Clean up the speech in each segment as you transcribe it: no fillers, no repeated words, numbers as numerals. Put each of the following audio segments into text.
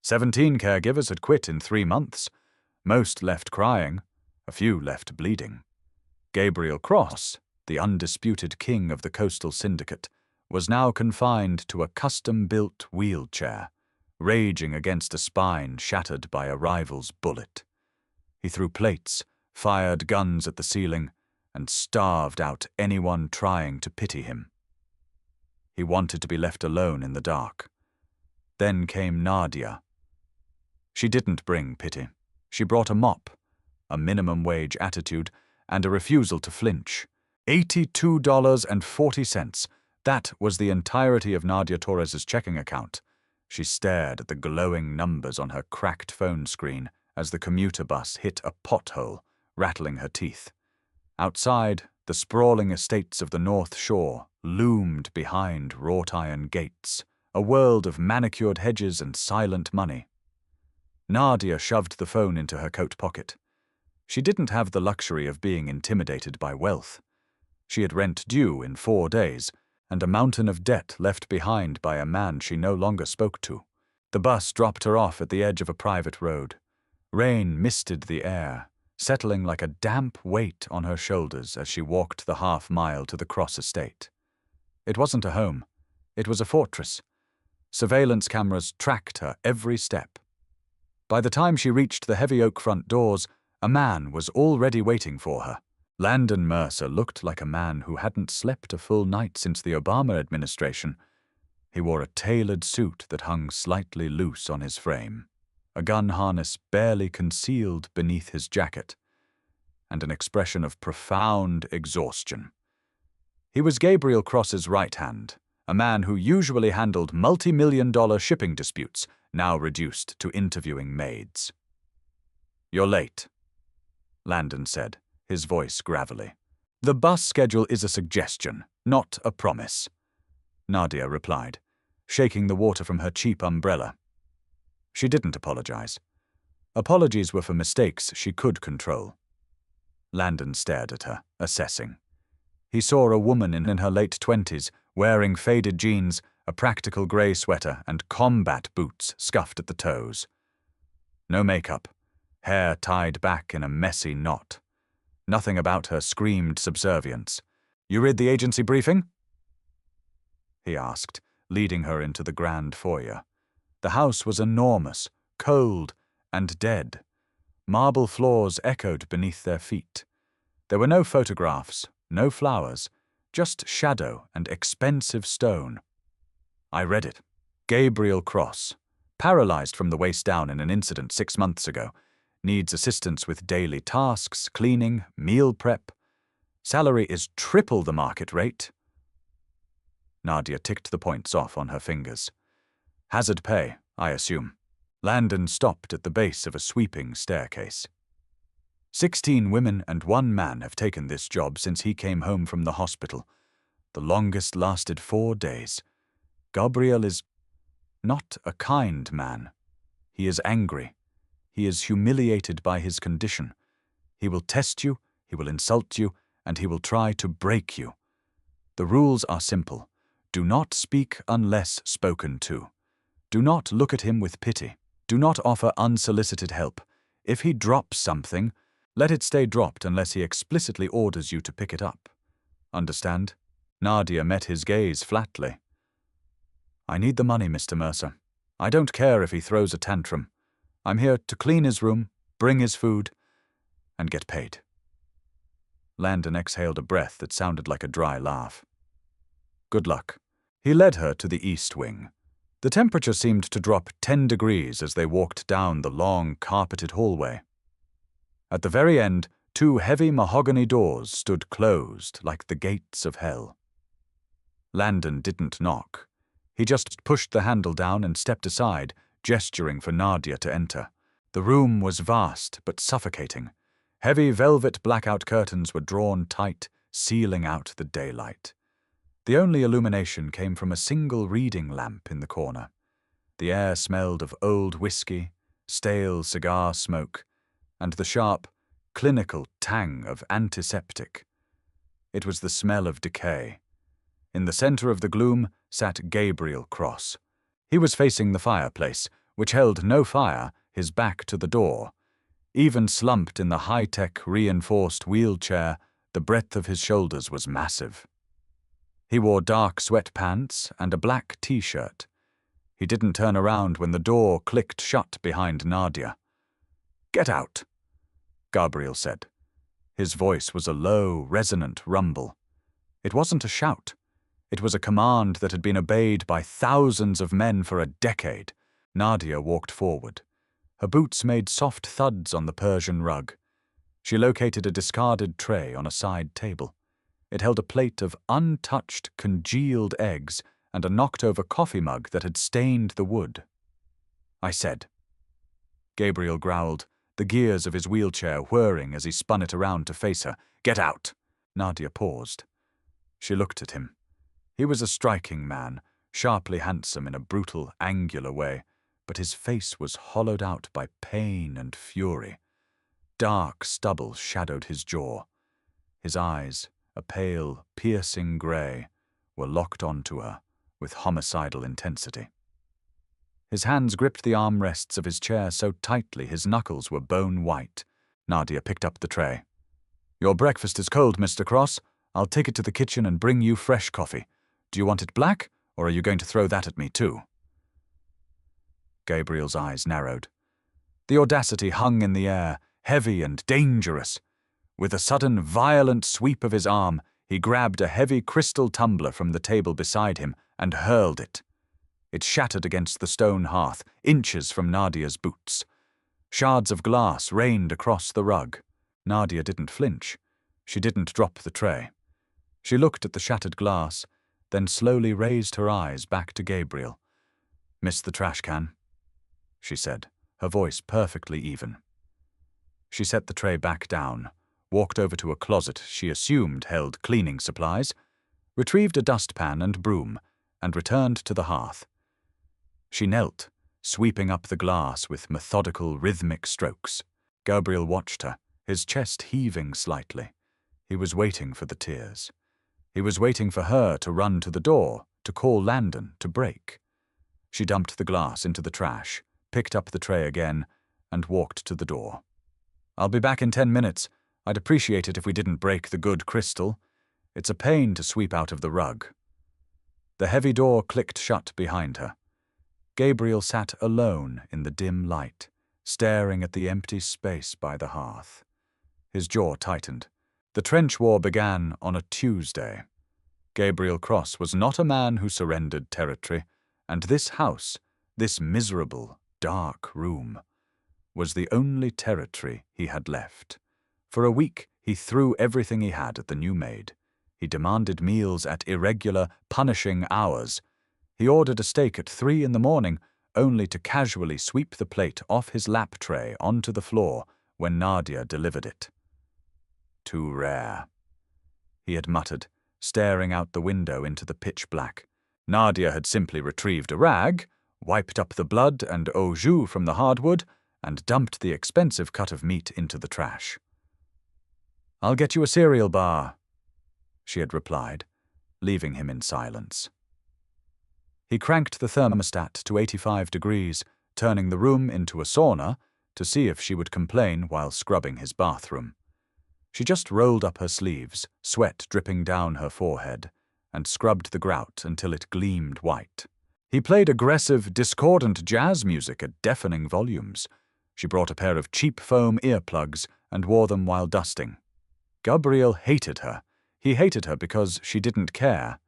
17 caregivers had quit in 3 months. Most left crying, a few left bleeding. Gabriel Cross, the undisputed king of the coastal syndicate, was now confined to a custom-built wheelchair, raging against a spine shattered by a rival's bullet. He threw plates, fired guns at the ceiling, and starved out anyone trying to pity him. He wanted to be left alone in the dark. Then came Nadia. She didn't bring pity. She brought a mop, a minimum wage attitude, and a refusal to flinch. $82.40. That was the entirety of Nadia Torres's checking account. She stared at the glowing numbers on her cracked phone screen as the commuter bus hit a pothole, rattling her teeth. Outside, the sprawling estates of the North Shore loomed behind wrought-iron gates, a world of manicured hedges and silent money. Nadia shoved the phone into her coat pocket. She didn't have the luxury of being intimidated by wealth. She had rent due in 4 days, and a mountain of debt left behind by a man she no longer spoke to. The bus dropped her off at the edge of a private road. Rain misted the air, settling like a damp weight on her shoulders as she walked the half-mile to the Cross estate. It wasn't a home. It was a fortress. Surveillance cameras tracked her every step. By the time she reached the heavy oak front doors, a man was already waiting for her. Landon Mercer looked like a man who hadn't slept a full night since the Obama administration. He wore a tailored suit that hung slightly loose on his frame, a gun harness barely concealed beneath his jacket, and an expression of profound exhaustion. He was Gabriel Cross's right hand, a man who usually handled multi-million-dollar shipping disputes, now reduced to interviewing maids. "You're late," Landon said, his voice gravelly. "The bus schedule is a suggestion, not a promise," Nadia replied, shaking the water from her cheap umbrella. She didn't apologize. Apologies were for mistakes she could control. Landon stared at her, assessing. He saw a woman in her late 20s, wearing faded jeans, a practical grey sweater, and combat boots scuffed at the toes. No makeup, hair tied back in a messy knot. Nothing about her screamed subservience. "You read the agency briefing?" he asked, leading her into the grand foyer. The house was enormous, cold, and dead. Marble floors echoed beneath their feet. There were no photographs, no flowers, just shadow and expensive stone. I read it. Gabriel Cross, paralyzed from the waist down in an incident 6 months ago, needs assistance with daily tasks, cleaning, meal prep. Salary is triple the market rate. Nadia ticked the points off on her fingers. Hazard pay, I assume. Landon stopped at the base of a sweeping staircase. 16 women and 1 man have taken this job since he came home from the hospital. The longest lasted 4 days. Gabriel is not a kind man. He is angry. He is humiliated by his condition. He will test you, he will insult you, and he will try to break you. The rules are simple. Do not speak unless spoken to. Do not look at him with pity. Do not offer unsolicited help. If he drops something, let it stay dropped unless he explicitly orders you to pick it up. Understand? Nadia met his gaze flatly. I need the money, Mr. Mercer. I don't care if he throws a tantrum. I'm here to clean his room, bring his food, and get paid. Landon exhaled a breath that sounded like a dry laugh. Good luck. He led her to the east wing. The temperature seemed to drop 10 degrees as they walked down the long, carpeted hallway. At the very end, 2 heavy mahogany doors stood closed like the gates of hell. Landon didn't knock. He just pushed the handle down and stepped aside, gesturing for Nadia to enter. The room was vast but suffocating. Heavy velvet blackout curtains were drawn tight, sealing out the daylight. The only illumination came from a single reading lamp in the corner. The air smelled of old whiskey, stale cigar smoke, and the sharp, clinical tang of antiseptic. It was the smell of decay. In the center of the gloom sat Gabriel Cross. He was facing the fireplace, which held no fire, his back to the door. Even slumped in the high-tech reinforced wheelchair, the breadth of his shoulders was massive. He wore dark sweatpants and a black t-shirt. He didn't turn around when the door clicked shut behind Nadia. "Get out," Gabriel said. His voice was a low, resonant rumble. It wasn't a shout. It was a command that had been obeyed by thousands of men for a decade. Nadia walked forward. Her boots made soft thuds on the Persian rug. She located a discarded tray on a side table. It held a plate of untouched, congealed eggs and a knocked-over coffee mug that had stained the wood. "I said." Gabriel growled, the gears of his wheelchair whirring as he spun it around to face her. "Get out." Nadia paused. She looked at him. He was a striking man, sharply handsome in a brutal, angular way, but his face was hollowed out by pain and fury. Dark stubble shadowed his jaw. His eyes, a pale, piercing grey, were locked onto her with homicidal intensity. His hands gripped the armrests of his chair so tightly his knuckles were bone white. Nadia picked up the tray. "Your breakfast is cold, Mr. Cross. I'll take it to the kitchen and bring you fresh coffee. Do you want it black, or are you going to throw that at me too?" Gabriel's eyes narrowed. The audacity hung in the air, heavy and dangerous. With a sudden, violent sweep of his arm, he grabbed a heavy crystal tumbler from the table beside him and hurled it. It shattered against the stone hearth, inches from Nadia's boots. Shards of glass rained across the rug. Nadia didn't flinch. She didn't drop the tray. She looked at the shattered glass, then slowly raised her eyes back to Gabriel. "Miss the trash can?" she said, her voice perfectly even. She set the tray back down, walked over to a closet she assumed held cleaning supplies, retrieved a dustpan and broom, and returned to the hearth. She knelt, sweeping up the glass with methodical, rhythmic strokes. Gabriel watched her, his chest heaving slightly. He was waiting for the tears. He was waiting for her to run to the door, to call Landon to break. She dumped the glass into the trash, picked up the tray again, and walked to the door. "I'll be back in 10 minutes. I'd appreciate it if we didn't break the good crystal. It's a pain to sweep out of the rug." The heavy door clicked shut behind her. Gabriel sat alone in the dim light, staring at the empty space by the hearth. His jaw tightened. The trench war began on a Tuesday. Gabriel Cross was not a man who surrendered territory, and this house, this miserable, dark room, was the only territory he had left. For a week, he threw everything he had at the new Maid. He demanded meals at irregular, punishing hours. He ordered a steak at 3 in the morning, only to casually sweep the plate off his lap tray onto the floor when Nadia delivered it. "Too rare," he had muttered, staring out the window into the pitch black. Nadia had simply retrieved a rag, wiped up the blood and au jus from the hardwood, and dumped the expensive cut of meat into the trash. "I'll get you a cereal bar," she had replied, leaving him in silence. He cranked the thermostat to 85 degrees, turning the room into a sauna to see if she would complain while scrubbing his bathroom. She just rolled up her sleeves, sweat dripping down her forehead, and scrubbed the grout until it gleamed white. He played aggressive, discordant jazz music at deafening volumes. She brought a pair of cheap foam earplugs and wore them while dusting. Gabriel hated her. He hated her because she didn't care.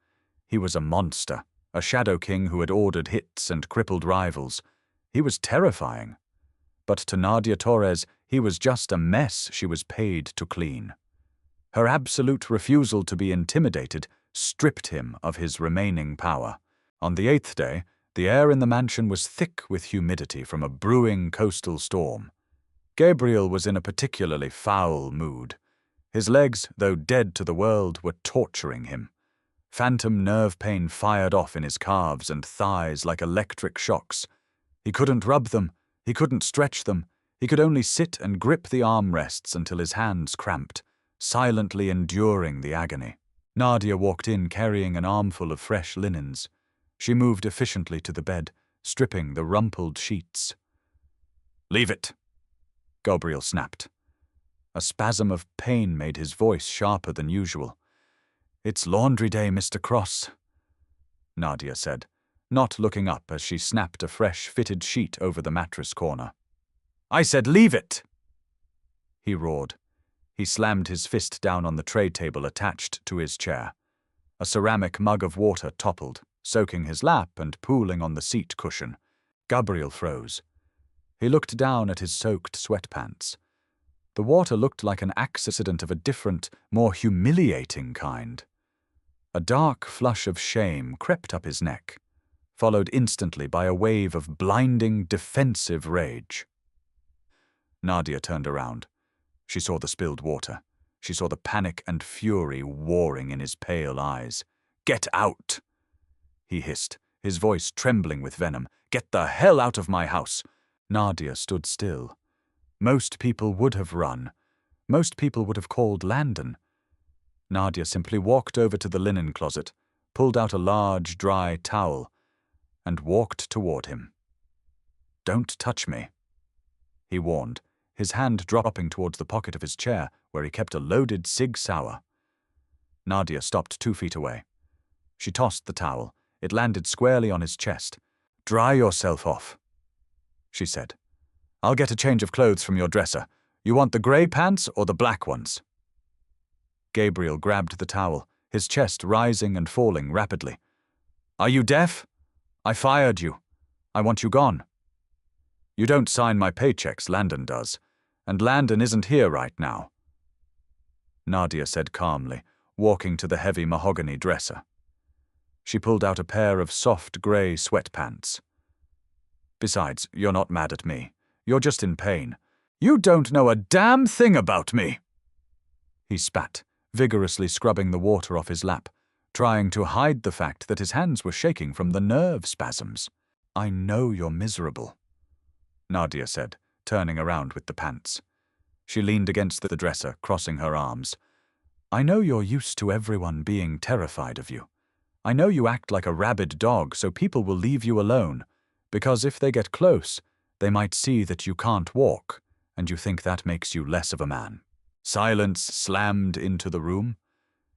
He was a monster, a shadow king who had ordered hits and crippled rivals. He was terrifying. But to Nadia Torres, he was just a mess she was paid to clean. Her absolute refusal to be intimidated stripped him of his remaining power. On the 8th day, the air in the mansion was thick with humidity from a brewing coastal storm. Gabriel was in a particularly foul mood. His legs, though dead to the world, were torturing him. Phantom nerve pain fired off in his calves and thighs like electric shocks. He couldn't rub them. He couldn't stretch them. He could only sit and grip the armrests until his hands cramped, silently enduring the agony. Nadia walked in carrying an armful of fresh linens. She moved efficiently to the bed, stripping the rumpled sheets. "Leave it," Gabriel snapped. A spasm of pain made his voice sharper than usual. "It's laundry day, Mr. Cross," Nadia said, not looking up as she snapped a fresh fitted sheet over the mattress corner. "I said leave it!" he roared. He slammed his fist down on the tray table attached to his chair. A ceramic mug of water toppled, soaking his lap and pooling on the seat cushion. Gabriel froze. He looked down at his soaked sweatpants. The water looked like an accident of a different, more humiliating kind. A dark flush of shame crept up his neck, followed instantly by a wave of blinding, defensive rage. Nadia turned around. She saw the spilled water. She saw the panic and fury warring in his pale eyes. "Get out!" he hissed, his voice trembling with venom. "Get the hell out of my house!" Nadia stood still. Most people would have run. Most people would have called Landon. Nadia simply walked over to the linen closet, pulled out a large, dry towel, and walked toward him. "Don't touch me," he warned, his hand dropping towards the pocket of his chair where he kept a loaded Sig Sauer. Nadia stopped 2 feet away. She tossed the towel. It landed squarely on his chest. "Dry yourself off," she said. "I'll get a change of clothes from your dresser. You want the grey pants or the black ones?" Gabriel grabbed the towel, his chest rising and falling rapidly. "Are you deaf? I fired you. I want you gone. You don't sign my paychecks, Landon does, and Landon isn't here right now," Nadia said calmly, walking to the heavy mahogany dresser. She pulled out a pair of soft grey sweatpants. "Besides, you're not mad at me. You're just in pain." "You don't know a damn thing about me!" he spat, vigorously scrubbing the water off his lap, trying to hide the fact that his hands were shaking from the nerve spasms. "I know you're miserable," Nadia said, turning around with the pants. She leaned against the dresser, crossing her arms. "I know you're used to everyone being terrified of you. I know you act like a rabid dog so people will leave you alone, because if they get close, they might see that you can't walk, and you think that makes you less of a man." Silence slammed into the room.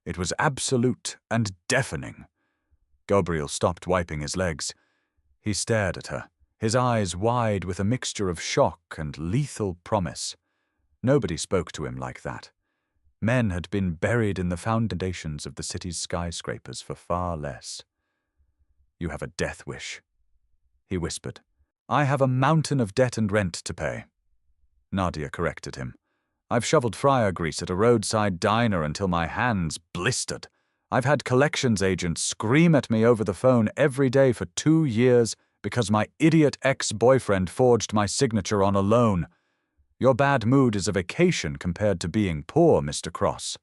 It was absolute and deafening. Gabriel stopped wiping his legs. He stared at her, his eyes wide with a mixture of shock and lethal promise. Nobody spoke to him like that. Men had been buried in the foundations of the city's skyscrapers for far less. "You have a death wish," he whispered. "I have a mountain of debt and rent to pay," Nadia corrected him. "I've shoveled fryer grease at a roadside diner until my hands blistered. I've had collections agents scream at me over the phone every day for 2 years because my idiot ex-boyfriend forged my signature on a loan. Your bad mood is a vacation compared to being poor, Mr. Cross."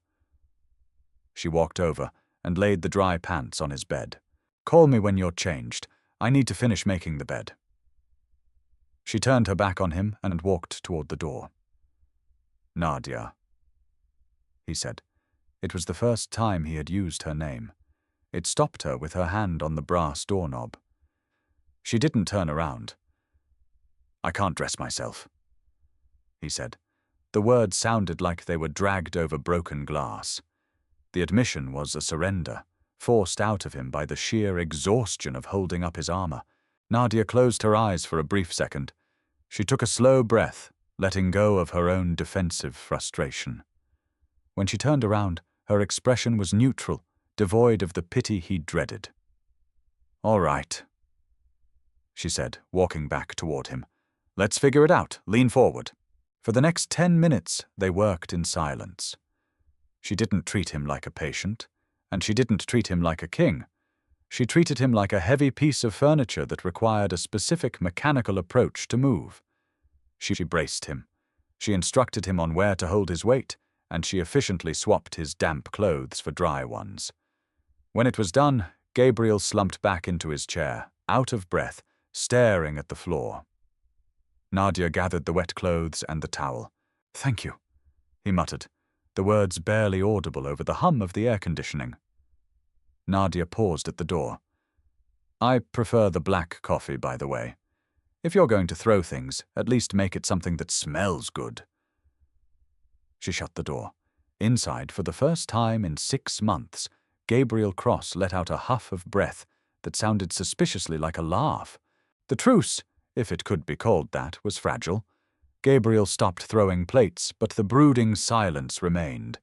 She walked over and laid the dry pants on his bed. "Call me when you're changed. I need to finish making the bed." She turned her back on him and walked toward the door. "Nadia," he said. It was the first time he had used her name. It stopped her with her hand on the brass doorknob. She didn't turn around. "I can't dress myself," he said. The words sounded like they were dragged over broken glass. The admission was a surrender, forced out of him by the sheer exhaustion of holding up his armor. Nadia closed her eyes for a brief second. She took a slow breath, letting go of her own defensive frustration. When she turned around, her expression was neutral, devoid of the pity he dreaded. "All right," she said, walking back toward him. "Let's figure it out. Lean forward." For the next 10 minutes, they worked in silence. She didn't treat him like a patient, and she didn't treat him like a king. She treated him like a heavy piece of furniture that required a specific mechanical approach to move. She braced him. She instructed him on where to hold his weight, and she efficiently swapped his damp clothes for dry ones. When it was done, Gabriel slumped back into his chair, out of breath, staring at the floor. Nadia gathered the wet clothes and the towel. "Thank you," he muttered, the words barely audible over the hum of the air conditioning. Nadia paused at the door. I prefer the black coffee, by the way. If you're going to throw things, at least make it something that smells good. She shut the door. Inside, for the first time in 6 months, Gabriel Cross let out a huff of breath that sounded suspiciously like a laugh. The truce, if it could be called that, was fragile. Gabriel stopped throwing plates, but the brooding silence remained.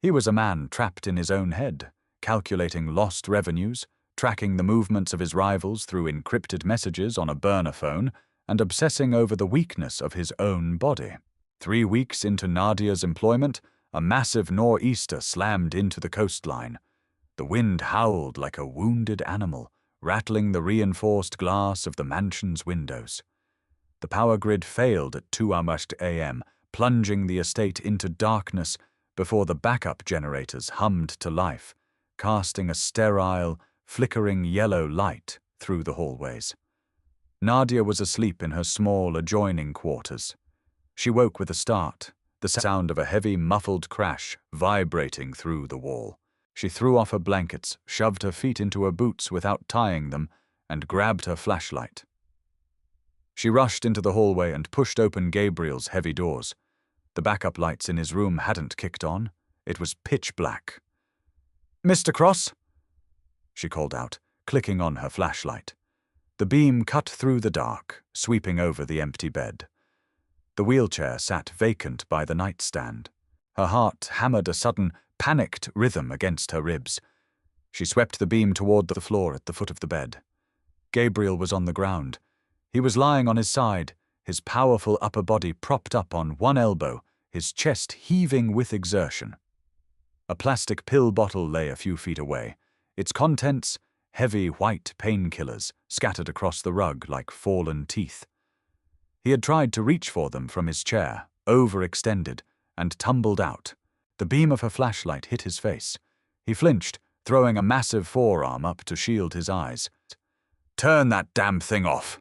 He was a man trapped in his own head, calculating lost revenues, tracking the movements of his rivals through encrypted messages on a burner phone, and obsessing over the weakness of his own body. 3 weeks into Nadia's employment, a massive nor'easter slammed into the coastline. The wind howled like a wounded animal, rattling the reinforced glass of the mansion's windows. The power grid failed at 2 a.m., plunging the estate into darkness before the backup generators hummed to life, casting a sterile, flickering yellow light through the hallways. Nadia was asleep in her small adjoining quarters. She woke with a start, the sound of a heavy, muffled crash vibrating through the wall. She threw off her blankets, shoved her feet into her boots without tying them, and grabbed her flashlight. She rushed into the hallway and pushed open Gabriel's heavy doors. The backup lights in his room hadn't kicked on. It was pitch black. "Mr. Cross?" she called out, clicking on her flashlight. The beam cut through the dark, sweeping over the empty bed. The wheelchair sat vacant by the nightstand. Her heart hammered a sudden, panicked rhythm against her ribs. She swept the beam toward the floor at the foot of the bed. Gabriel was on the ground. He was lying on his side, his powerful upper body propped up on one elbow, his chest heaving with exertion. A plastic pill bottle lay a few feet away, its contents heavy white painkillers scattered across the rug like fallen teeth. He had tried to reach for them from his chair, overextended, and tumbled out. The beam of her flashlight hit his face. He flinched, throwing a massive forearm up to shield his eyes. "Turn that damn thing off,"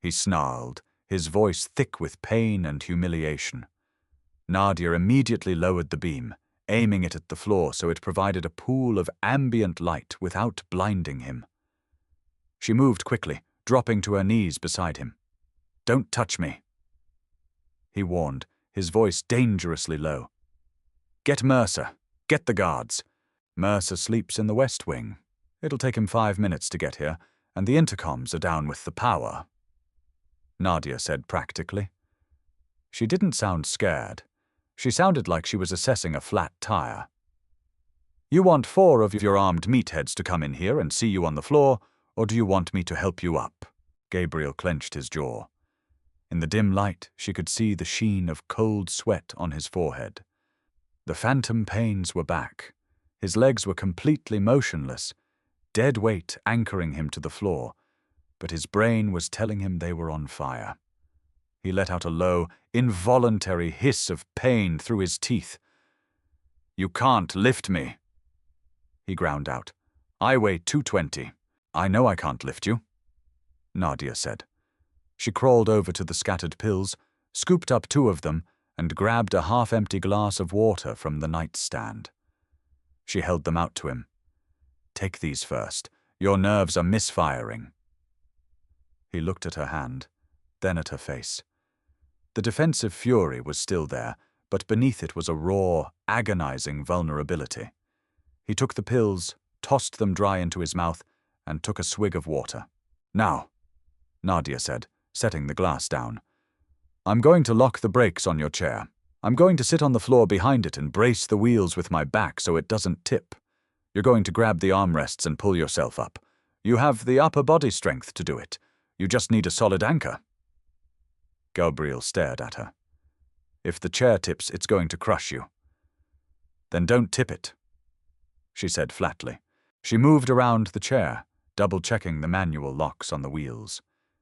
he snarled, his voice thick with pain and humiliation. Nadia immediately lowered the beam, aiming it at the floor so it provided a pool of ambient light without blinding him. She moved quickly, dropping to her knees beside him. "Don't touch me," he warned, his voice dangerously low. "Get Mercer. Get the guards. Mercer sleeps in the West Wing. It'll take him 5 minutes to get here, and the intercoms are down with the power," Nadia said practically. She didn't sound scared. She sounded like she was assessing a flat tire. "You want 4 of your armed meatheads to come in here and see you on the floor, or do you want me to help you up?" Gabriel clenched his jaw. In the dim light, she could see the sheen of cold sweat on his forehead. The phantom pains were back. His legs were completely motionless, dead weight anchoring him to the floor, but his brain was telling him they were on fire. He let out a low, involuntary hiss of pain through his teeth. "You can't lift me," he ground out. "I weigh 220. "I know I can't lift you," Nadia said. She crawled over to the scattered pills, scooped up 2 of them, and grabbed a half-empty glass of water from the nightstand. She held them out to him. "Take these first. Your nerves are misfiring." He looked at her hand, then at her face. The defensive fury was still there, but beneath it was a raw, agonizing vulnerability. He took the pills, tossed them dry into his mouth, and took a swig of water. "Now," Nadia said, setting the glass down. "I'm going to lock the brakes on your chair. I'm going to sit on the floor behind it and brace the wheels with my back so it doesn't tip. You're going to grab the armrests and pull yourself up. You have the upper body strength to do it. You just need a solid anchor." Gabriel stared at her. "If the chair tips, it's going to crush you." "Then don't tip it," she said flatly. She moved around the chair, double-checking the manual locks on the wheels.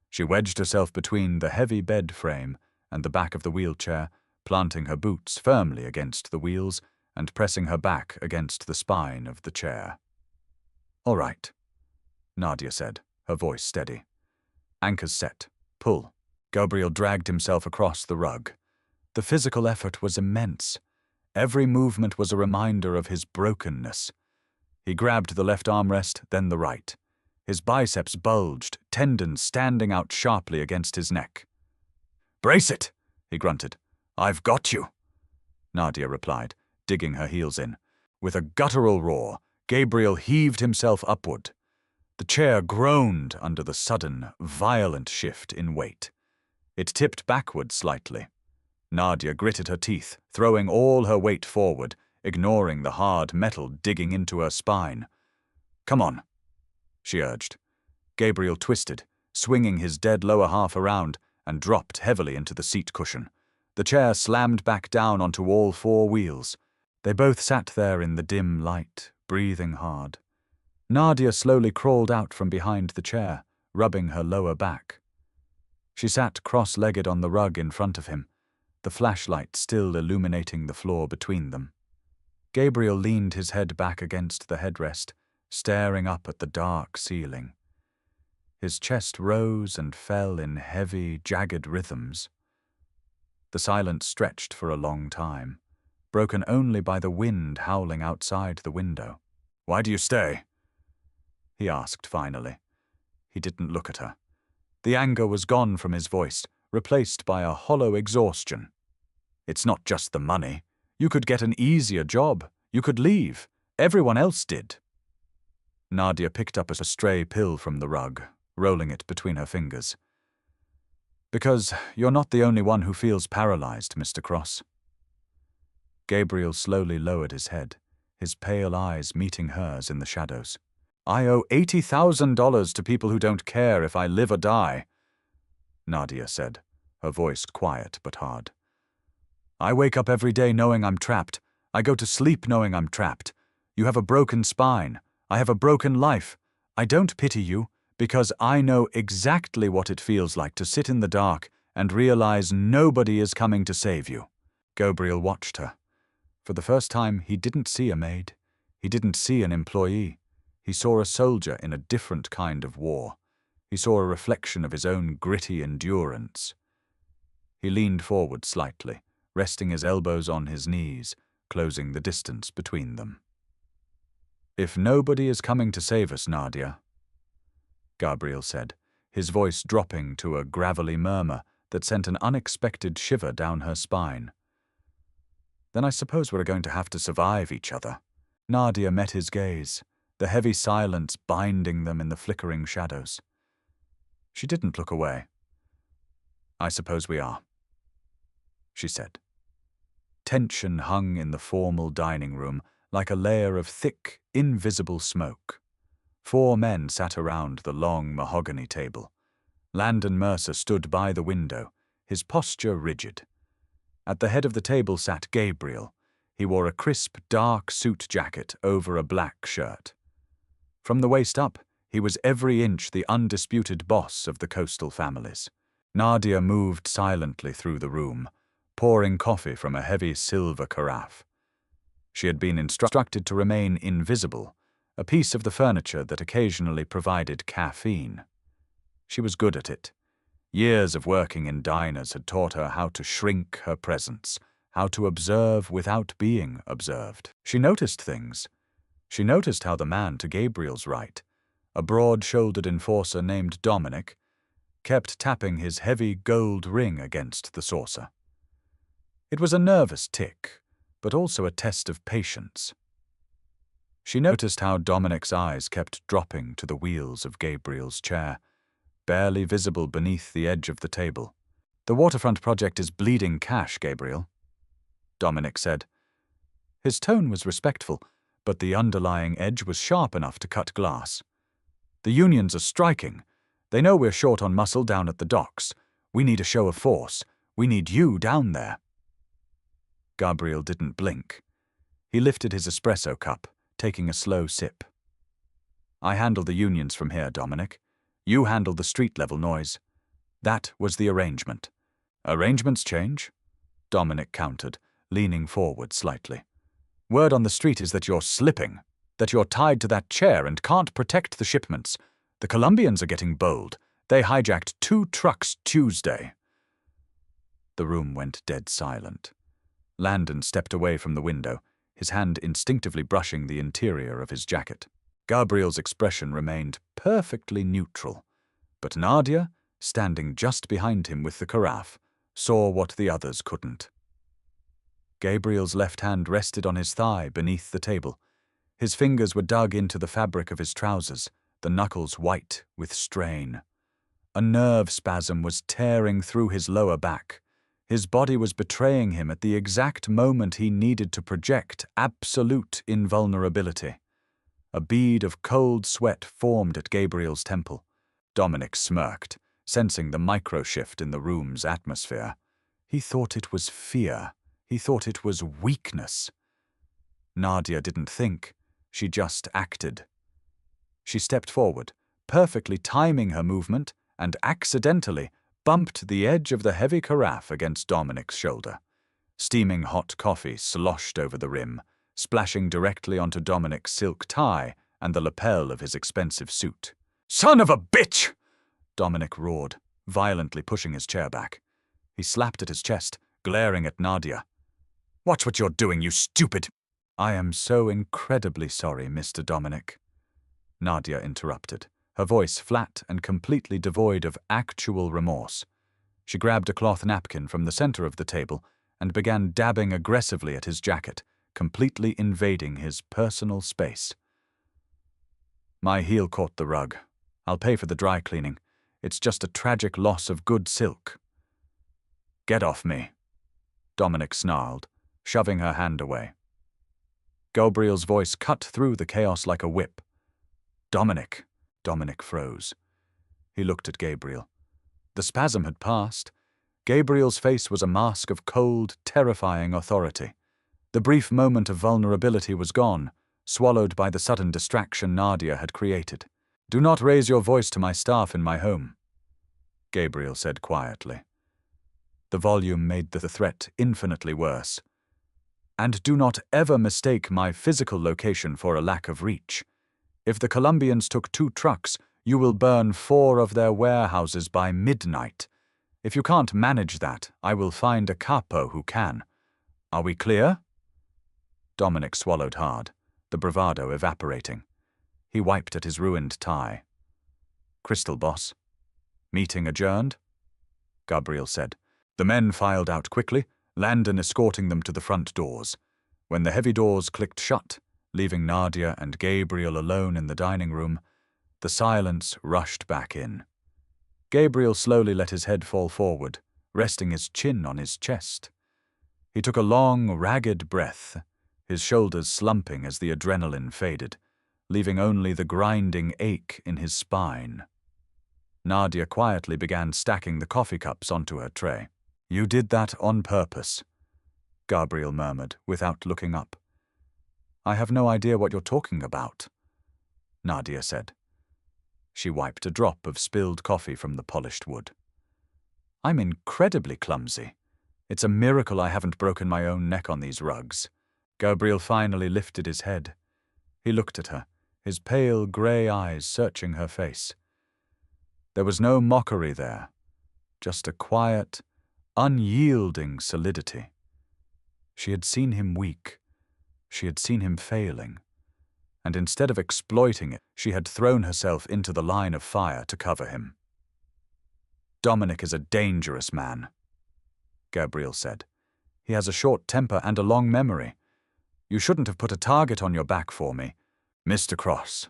She wedged herself between the heavy bed frame and the back of the wheelchair, planting her boots firmly against the wheels and pressing her back against the spine of the chair. "All right," Nadia said, her voice steady. "Anchors set. Pull." Gabriel dragged himself across the rug. The physical effort was immense. Every movement was a reminder of his brokenness. He grabbed the left armrest, then the right. His biceps bulged, tendons standing out sharply against his neck. "Brace it," he grunted. "I've got you," Nadia replied, digging her heels in. With a guttural roar, Gabriel heaved himself upward. The chair groaned under the sudden, violent shift in weight. It tipped backward slightly. Nadia gritted her teeth, throwing all her weight forward, ignoring the hard metal digging into her spine. "Come on," she urged. Gabriel twisted, swinging his dead lower half around, and dropped heavily into the seat cushion. The chair slammed back down onto all four wheels. They both sat there in the dim light, breathing hard. Nadia slowly crawled out from behind the chair, rubbing her lower back. She sat cross-legged on the rug in front of him, the flashlight still illuminating the floor between them. Gabriel leaned his head back against the headrest, staring up at the dark ceiling. His chest rose and fell in heavy, jagged rhythms. The silence stretched for a long time, broken only by the wind howling outside the window. "Why do you stay?" he asked finally. He didn't look at her. The anger was gone from his voice, replaced by a hollow exhaustion. "It's not just the money. You could get an easier job. You could leave. Everyone else did." Nadia picked up a stray pill from the rug, rolling it between her fingers. "Because you're not the only one who feels paralyzed, Mr. Cross." Gabriel slowly lowered his head, his pale eyes meeting hers in the shadows. "I owe $80,000 to people who don't care if I live or die," Nadia said, her voice quiet but hard. "I wake up every day knowing I'm trapped. I go to sleep knowing I'm trapped. You have a broken spine. I have a broken life. I don't pity you, because I know exactly what it feels like to sit in the dark and realize nobody is coming to save you." Gabriel watched her. For the first time, he didn't see a maid. He didn't see an employee. He saw a soldier in a different kind of war. He saw a reflection of his own gritty endurance. He leaned forward slightly, resting his elbows on his knees, closing the distance between them. "If nobody is coming to save us, Nadia," Gabriel said, his voice dropping to a gravelly murmur that sent an unexpected shiver down her spine, "then I suppose we're going to have to survive each other." Nadia met his gaze, the heavy silence binding them in the flickering shadows. She didn't look away. "I suppose we are," she said. Tension hung in the formal dining room like a layer of thick, invisible smoke. 4 men sat around the long mahogany table. Landon Mercer stood by the window, his posture rigid. At the head of the table sat Gabriel. He wore a crisp, dark suit jacket over a black shirt. From the waist up, he was every inch the undisputed boss of the coastal families. Nadia moved silently through the room, pouring coffee from a heavy silver carafe. She had been instructed to remain invisible, a piece of the furniture that occasionally provided caffeine. She was good at it. Years of working in diners had taught her how to shrink her presence, how to observe without being observed. She noticed things. She noticed how the man to Gabriel's right, a broad-shouldered enforcer named Dominic, kept tapping his heavy gold ring against the saucer. It was a nervous tick, but also a test of patience. She noticed how Dominic's eyes kept dropping to the wheels of Gabriel's chair, barely visible beneath the edge of the table. "The waterfront project is bleeding cash, Gabriel," Dominic said. His tone was respectful, but the underlying edge was sharp enough to cut glass. "The unions are striking. They know we're short on muscle down at the docks. We need a show of force. We need you down there." Gabriel didn't blink. He lifted his espresso cup, taking a slow sip. "I handle the unions from here, Dominic. You handle the street-level noise." That was the arrangement. "Arrangements change," Dominic countered, leaning forward slightly. "Word on the street is that you're slipping, that you're tied to that chair and can't protect the shipments. The Colombians are getting bold. They hijacked 2 trucks Tuesday." The room went dead silent. Landon stepped away from the window, his hand instinctively brushing the interior of his jacket. Gabriel's expression remained perfectly neutral, but Nadia, standing just behind him with the carafe, saw what the others couldn't. Gabriel's left hand rested on his thigh beneath the table. His fingers were dug into the fabric of his trousers, the knuckles white with strain. A nerve spasm was tearing through his lower back. His body was betraying him at the exact moment he needed to project absolute invulnerability. A bead of cold sweat formed at Gabriel's temple. Dominic smirked, sensing the micro-shift in the room's atmosphere. He thought it was fear. He thought it was weakness. Nadia didn't think. She just acted. She stepped forward, perfectly timing her movement, and accidentally bumped the edge of the heavy carafe against Dominic's shoulder. Steaming hot coffee sloshed over the rim, splashing directly onto Dominic's silk tie and the lapel of his expensive suit. "Son of a bitch!" Dominic roared, violently pushing his chair back. He slapped at his chest, glaring at Nadia. "Watch what you're doing, you stupid—" "I am so incredibly sorry, Mr. Dominic," Nadia interrupted, her voice flat and completely devoid of actual remorse. She grabbed a cloth napkin from the center of the table and began dabbing aggressively at his jacket, completely invading his personal space. "My heel caught the rug. I'll pay for the dry cleaning. It's just a tragic loss of good silk." "Get off me," Dominic snarled, shoving her hand away. Gabriel's voice cut through the chaos like a whip. "Dominic." Dominic froze. He looked at Gabriel. The spasm had passed. Gabriel's face was a mask of cold, terrifying authority. The brief moment of vulnerability was gone, swallowed by the sudden distraction Nadia had created. "Do not raise your voice to my staff in my home," Gabriel said quietly. The volume made the threat infinitely worse. "And do not ever mistake my physical location for a lack of reach. If the Colombians took 2 trucks, you will burn 4 of their warehouses by midnight. If you can't manage that, I will find a capo who can. Are we clear?" Dominic swallowed hard, the bravado evaporating. He wiped at his ruined tie. "Crystal, boss." "Meeting adjourned?" Gabriel said. The men filed out quickly, Landon escorting them to the front doors. When the heavy doors clicked shut, leaving Nadia and Gabriel alone in the dining room, the silence rushed back in. Gabriel slowly let his head fall forward, resting his chin on his chest. He took a long, ragged breath, his shoulders slumping as the adrenaline faded, leaving only the grinding ache in his spine. Nadia quietly began stacking the coffee cups onto her tray. "You did that on purpose," Gabriel murmured, without looking up. "I have no idea what you're talking about," Nadia said. She wiped a drop of spilled coffee from the polished wood. "I'm incredibly clumsy. It's a miracle I haven't broken my own neck on these rugs." Gabriel finally lifted his head. He looked at her, his pale grey eyes searching her face. There was no mockery there, just a quiet, unyielding solidity. She had seen him weak. She had seen him failing. And instead of exploiting it, she had thrown herself into the line of fire to cover him. "Dominic is a dangerous man," Gabriel said. "He has a short temper and a long memory. You shouldn't have put a target on your back for me." "Mr. Cross,"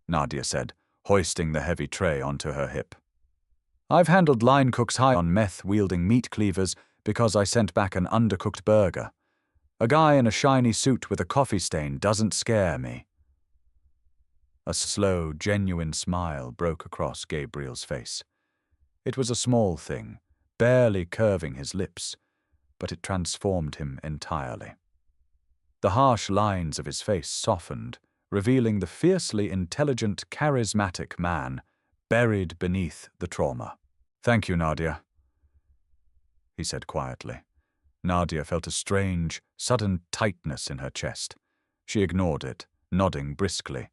Nadia said, hoisting the heavy tray onto her hip. "I've handled line cooks high on meth-wielding meat cleavers because I sent back an undercooked burger. A guy in a shiny suit with a coffee stain doesn't scare me." A slow, genuine smile broke across Gabriel's face. It was a small thing, barely curving his lips, but it transformed him entirely. The harsh lines of his face softened, revealing the fiercely intelligent, charismatic man buried beneath the trauma. "Thank you, Nadia," he said quietly. Nadia felt a strange, sudden tightness in her chest. She ignored it, nodding briskly.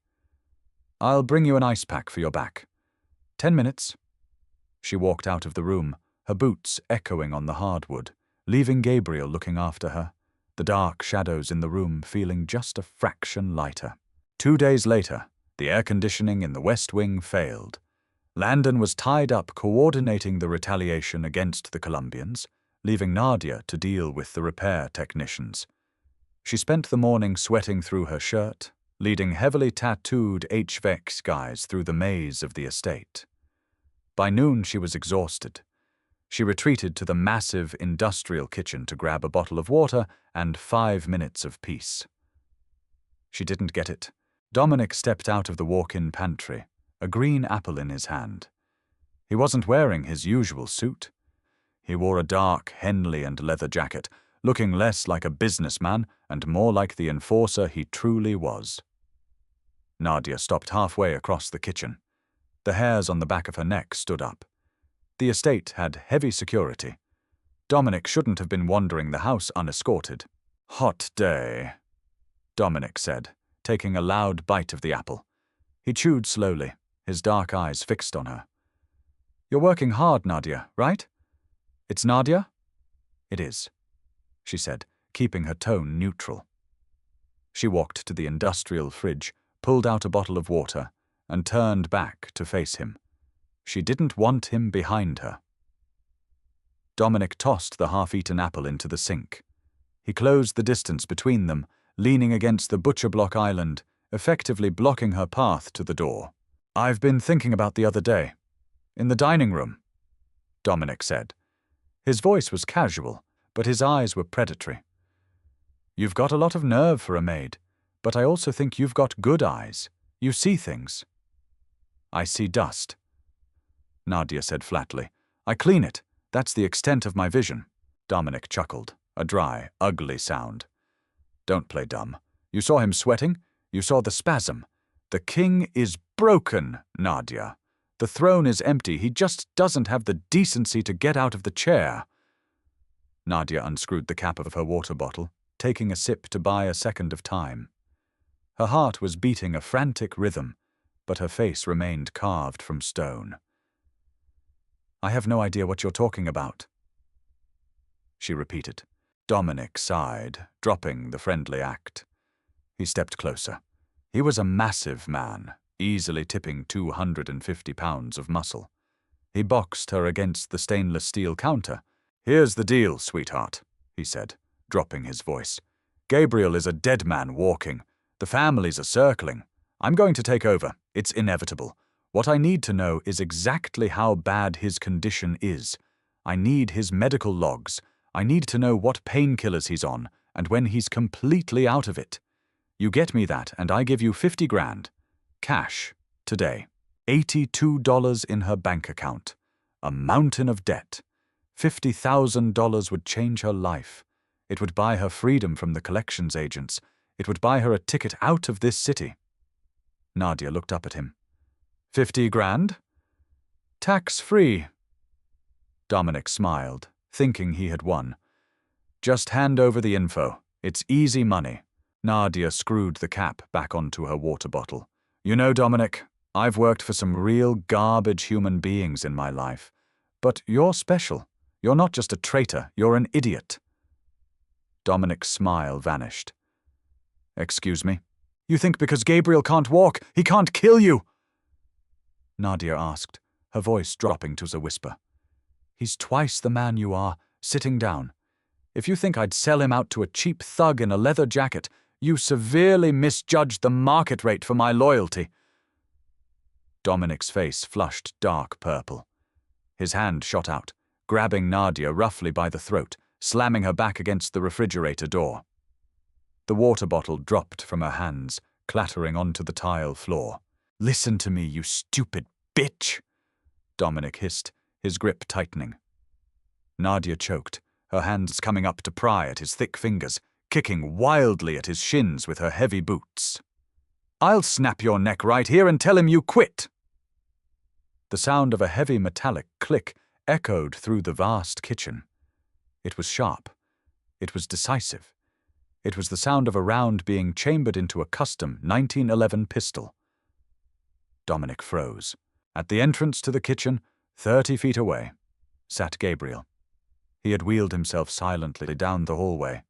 "I'll bring you an ice pack for your back. 10 minutes." She walked out of the room, her boots echoing on the hardwood, leaving Gabriel looking after her, the dark shadows in the room feeling just a fraction lighter. 2 days later, The air conditioning in the West Wing failed. Landon was tied up coordinating the retaliation against the Colombians, leaving Nadia to deal with the repair technicians. She spent the morning sweating through her shirt, leading heavily tattooed HVAC guys through the maze of the estate. By noon, she was exhausted. She retreated to the massive industrial kitchen to grab a bottle of water and 5 minutes of peace. She didn't get it. Dominic stepped out of the walk-in pantry, a green apple in his hand. He wasn't wearing his usual suit. He wore a dark Henley and leather jacket, looking less like a businessman and more like the enforcer he truly was. Nadia stopped halfway across the kitchen. The hairs on the back of her neck stood up. The estate had heavy security. Dominic shouldn't have been wandering the house unescorted. "Hot day," Dominic said, taking a loud bite of the apple. He chewed slowly, his dark eyes fixed on her. "You're working hard, Nadia, right?" "It's Nadia?" "It is," she said, keeping her tone neutral. She walked to the industrial fridge, pulled out a bottle of water, and turned back to face him. She didn't want him behind her. Dominic tossed the half-eaten apple into the sink. He closed the distance between them, leaning against the butcher block island, effectively blocking her path to the door. "I've been thinking about the other day. In the dining room," Dominic said. His voice was casual, but his eyes were predatory. "You've got a lot of nerve for a maid, but I also think you've got good eyes. You see things." "I see dust," Nadia said flatly. "I clean it. That's the extent of my vision." Dominic chuckled, a dry, ugly sound. "Don't play dumb. You saw him sweating. You saw the spasm. The king is broken, Nadia. The throne is empty. He just doesn't have the decency to get out of the chair." Nadia unscrewed the cap of her water bottle, taking a sip to buy a second of time. Her heart was beating a frantic rhythm, but her face remained carved from stone. "I have no idea what you're talking about," she repeated. Dominic sighed, dropping the friendly act. He stepped closer. He was a massive man, easily tipping 250 pounds of muscle. He boxed her against the stainless steel counter. "Here's the deal, sweetheart," he said, dropping his voice. "Gabriel is a dead man walking. The families are circling. I'm going to take over. It's inevitable. What I need to know is exactly how bad his condition is. I need his medical logs. I need to know what painkillers he's on and when he's completely out of it. You get me that and I give you 50 grand. Cash. Today. $82 in her bank account. A mountain of debt. $50,000 would change her life. It would buy her freedom from the collections agents. It would buy her a ticket out of this city." Nadia looked up at him. 50 grand? Tax-free. Dominic smiled, thinking he had won. "Just hand over the info. It's easy money." Nadia screwed the cap back onto her water bottle. "You know, Dominic, I've worked for some real garbage human beings in my life. But you're special. You're not just a traitor, you're an idiot." Dominic's smile vanished. "Excuse me? You think because Gabriel can't walk, he can't kill you?" Nadia asked, her voice dropping to a whisper. "He's twice the man you are. Sitting down. If you think I'd sell him out to a cheap thug in a leather jacket, you severely misjudged the market rate for my loyalty." Dominic's face flushed dark purple. His hand shot out, grabbing Nadia roughly by the throat, slamming her back against the refrigerator door. The water bottle dropped from her hands, clattering onto the tile floor. "Listen to me, you stupid bitch," Dominic hissed, his grip tightening. Nadia choked, her hands coming up to pry at his thick fingers, kicking wildly at his shins with her heavy boots. "I'll snap your neck right here and tell him you quit." The sound of a heavy metallic click echoed through the vast kitchen. It was sharp. It was decisive. It was the sound of a round being chambered into a custom 1911 pistol. Dominic froze. At the entrance to the kitchen, 30 feet away, sat Gabriel. He had wheeled himself silently down the hallway.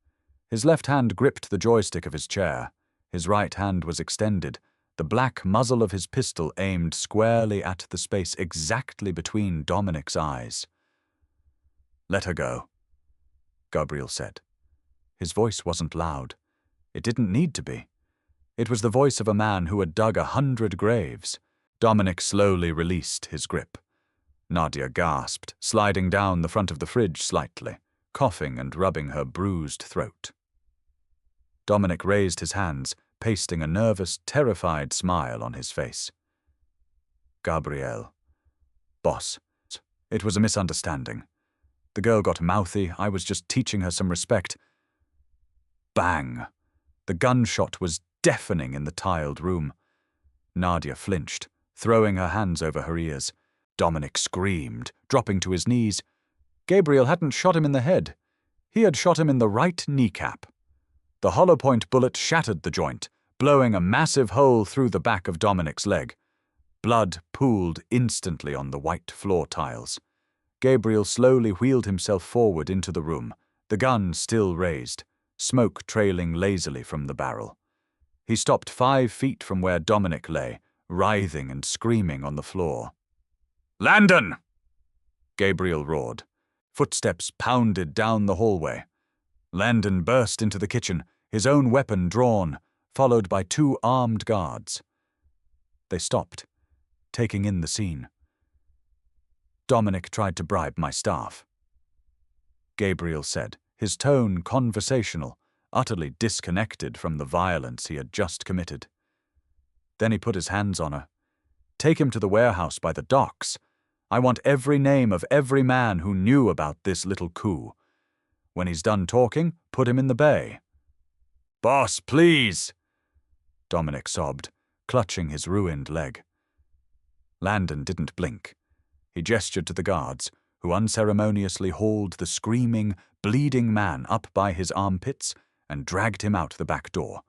His left hand gripped the joystick of his chair. His right hand was extended, the black muzzle of his pistol aimed squarely at the space exactly between Dominic's eyes. "Let her go," Gabriel said. His voice wasn't loud. It didn't need to be. It was the voice of a man who had dug 100 graves. Dominic slowly released his grip. Nadia gasped, sliding down the front of the fridge slightly, coughing and rubbing her bruised throat. Dominic raised his hands, pasting a nervous, terrified smile on his face. "Gabrielle. Boss. It was a misunderstanding. The girl got mouthy. I was just teaching her some respect." Bang! The gunshot was deafening in the tiled room. Nadia flinched, throwing her hands over her ears. Dominic screamed, dropping to his knees. Gabriel hadn't shot him in the head. He had shot him in the right kneecap. The hollow-point bullet shattered the joint, blowing a massive hole through the back of Dominic's leg. Blood pooled instantly on the white floor tiles. Gabriel slowly wheeled himself forward into the room, the gun still raised, smoke trailing lazily from the barrel. He stopped 5 feet from where Dominic lay, writhing and screaming on the floor. "Landon!" Gabriel roared. Footsteps pounded down the hallway. Landon burst into the kitchen, his own weapon drawn, followed by 2 armed guards. They stopped, taking in the scene. "Dominic tried to bribe my staff," Gabriel said, his tone conversational, utterly disconnected from the violence he had just committed. Then he put his hands on her. "Take him to the warehouse by the docks. I want every name of every man who knew about this little coup. When he's done talking, put him in the bay." "Boss, please!" Dominic sobbed, clutching his ruined leg. Landon didn't blink. He gestured to the guards, who unceremoniously hauled the screaming, bleeding man up by his armpits and dragged him out the back door.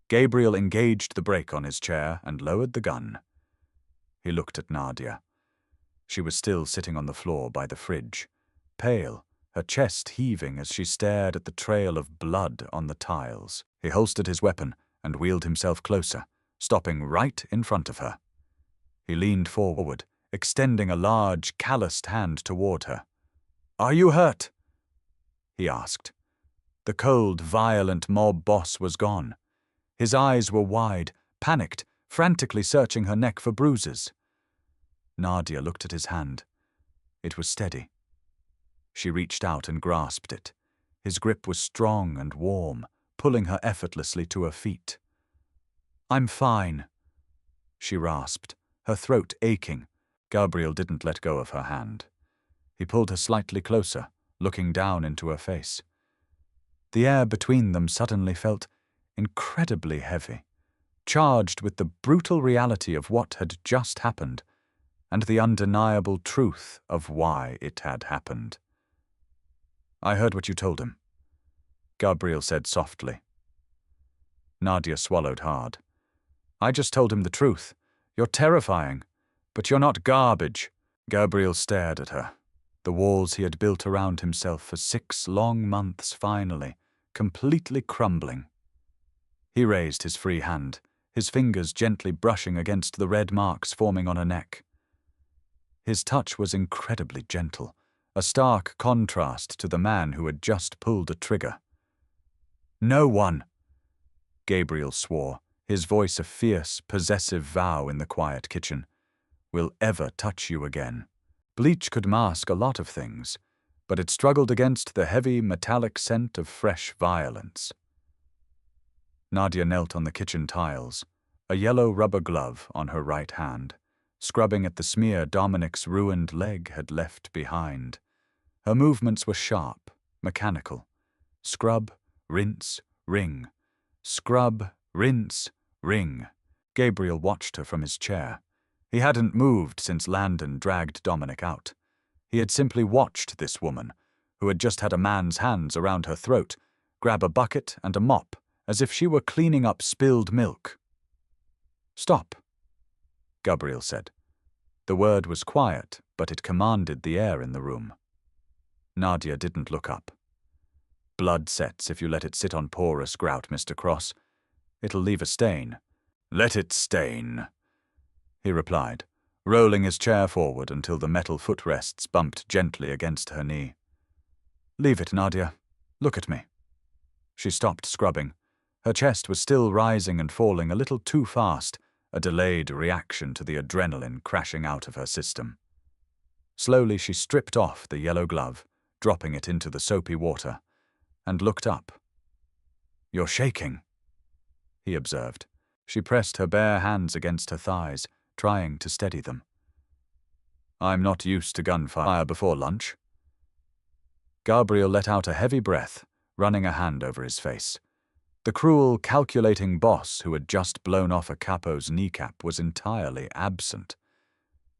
Gabriel engaged the brake on his chair and lowered the gun. He looked at Nadia. She was still sitting on the floor by the fridge, pale, her chest heaving as she stared at the trail of blood on the tiles. He holstered his weapon and wheeled himself closer, stopping right in front of her. He leaned forward, extending a large, calloused hand toward her. "Are you hurt?" he asked. The cold, violent mob boss was gone. His eyes were wide, panicked, frantically searching her neck for bruises. Nadia looked at his hand. It was steady. She reached out and grasped it. His grip was strong and warm, pulling her effortlessly to her feet. "I'm fine," she rasped, her throat aching. Gabriel didn't let go of her hand. He pulled her slightly closer, looking down into her face. The air between them suddenly felt incredibly heavy, charged with the brutal reality of what had just happened, and the undeniable truth of why it had happened. "I heard what you told him," Gabriel said softly. Nadia swallowed hard. "I just told him the truth. You're terrifying, but you're not garbage." Gabriel stared at her, the walls he had built around himself for 6 long months finally, completely crumbling. He raised his free hand, his fingers gently brushing against the red marks forming on her neck. His touch was incredibly gentle, a stark contrast to the man who had just pulled a trigger. "No one," Gabriel swore, his voice a fierce, possessive vow in the quiet kitchen, "will ever touch you again." Bleach could mask a lot of things, but it struggled against the heavy, metallic scent of fresh violence. Nadia knelt on the kitchen tiles, a yellow rubber glove on her right hand, scrubbing at the smear Dominic's ruined leg had left behind. Her movements were sharp, mechanical. Scrub, rinse, wring. Scrub, rinse, wring. Gabriel watched her from his chair. He hadn't moved since Landon dragged Dominic out. He had simply watched this woman, who had just had a man's hands around her throat, grab a bucket and a mop, as if she were cleaning up spilled milk. "Stop," Gabriel said. The word was quiet, but it commanded the air in the room. Nadia didn't look up. "Blood sets if you let it sit on porous grout, Mr. Cross. It'll leave a stain. Let it stain, he replied, rolling his chair forward until the metal footrests bumped gently against her knee. Leave it, Nadia. Look at me. She stopped scrubbing. Her chest was still rising and falling a little too fast, a delayed reaction to the adrenaline crashing out of her system. Slowly she stripped off the yellow glove, dropping it into the soapy water, and looked up. You're shaking, he observed. She pressed her bare hands against her thighs, trying to steady them. I'm not used to gunfire before lunch. Gabriel let out a heavy breath, running a hand over his face. The cruel, calculating boss who had just blown off a capo's kneecap was entirely absent.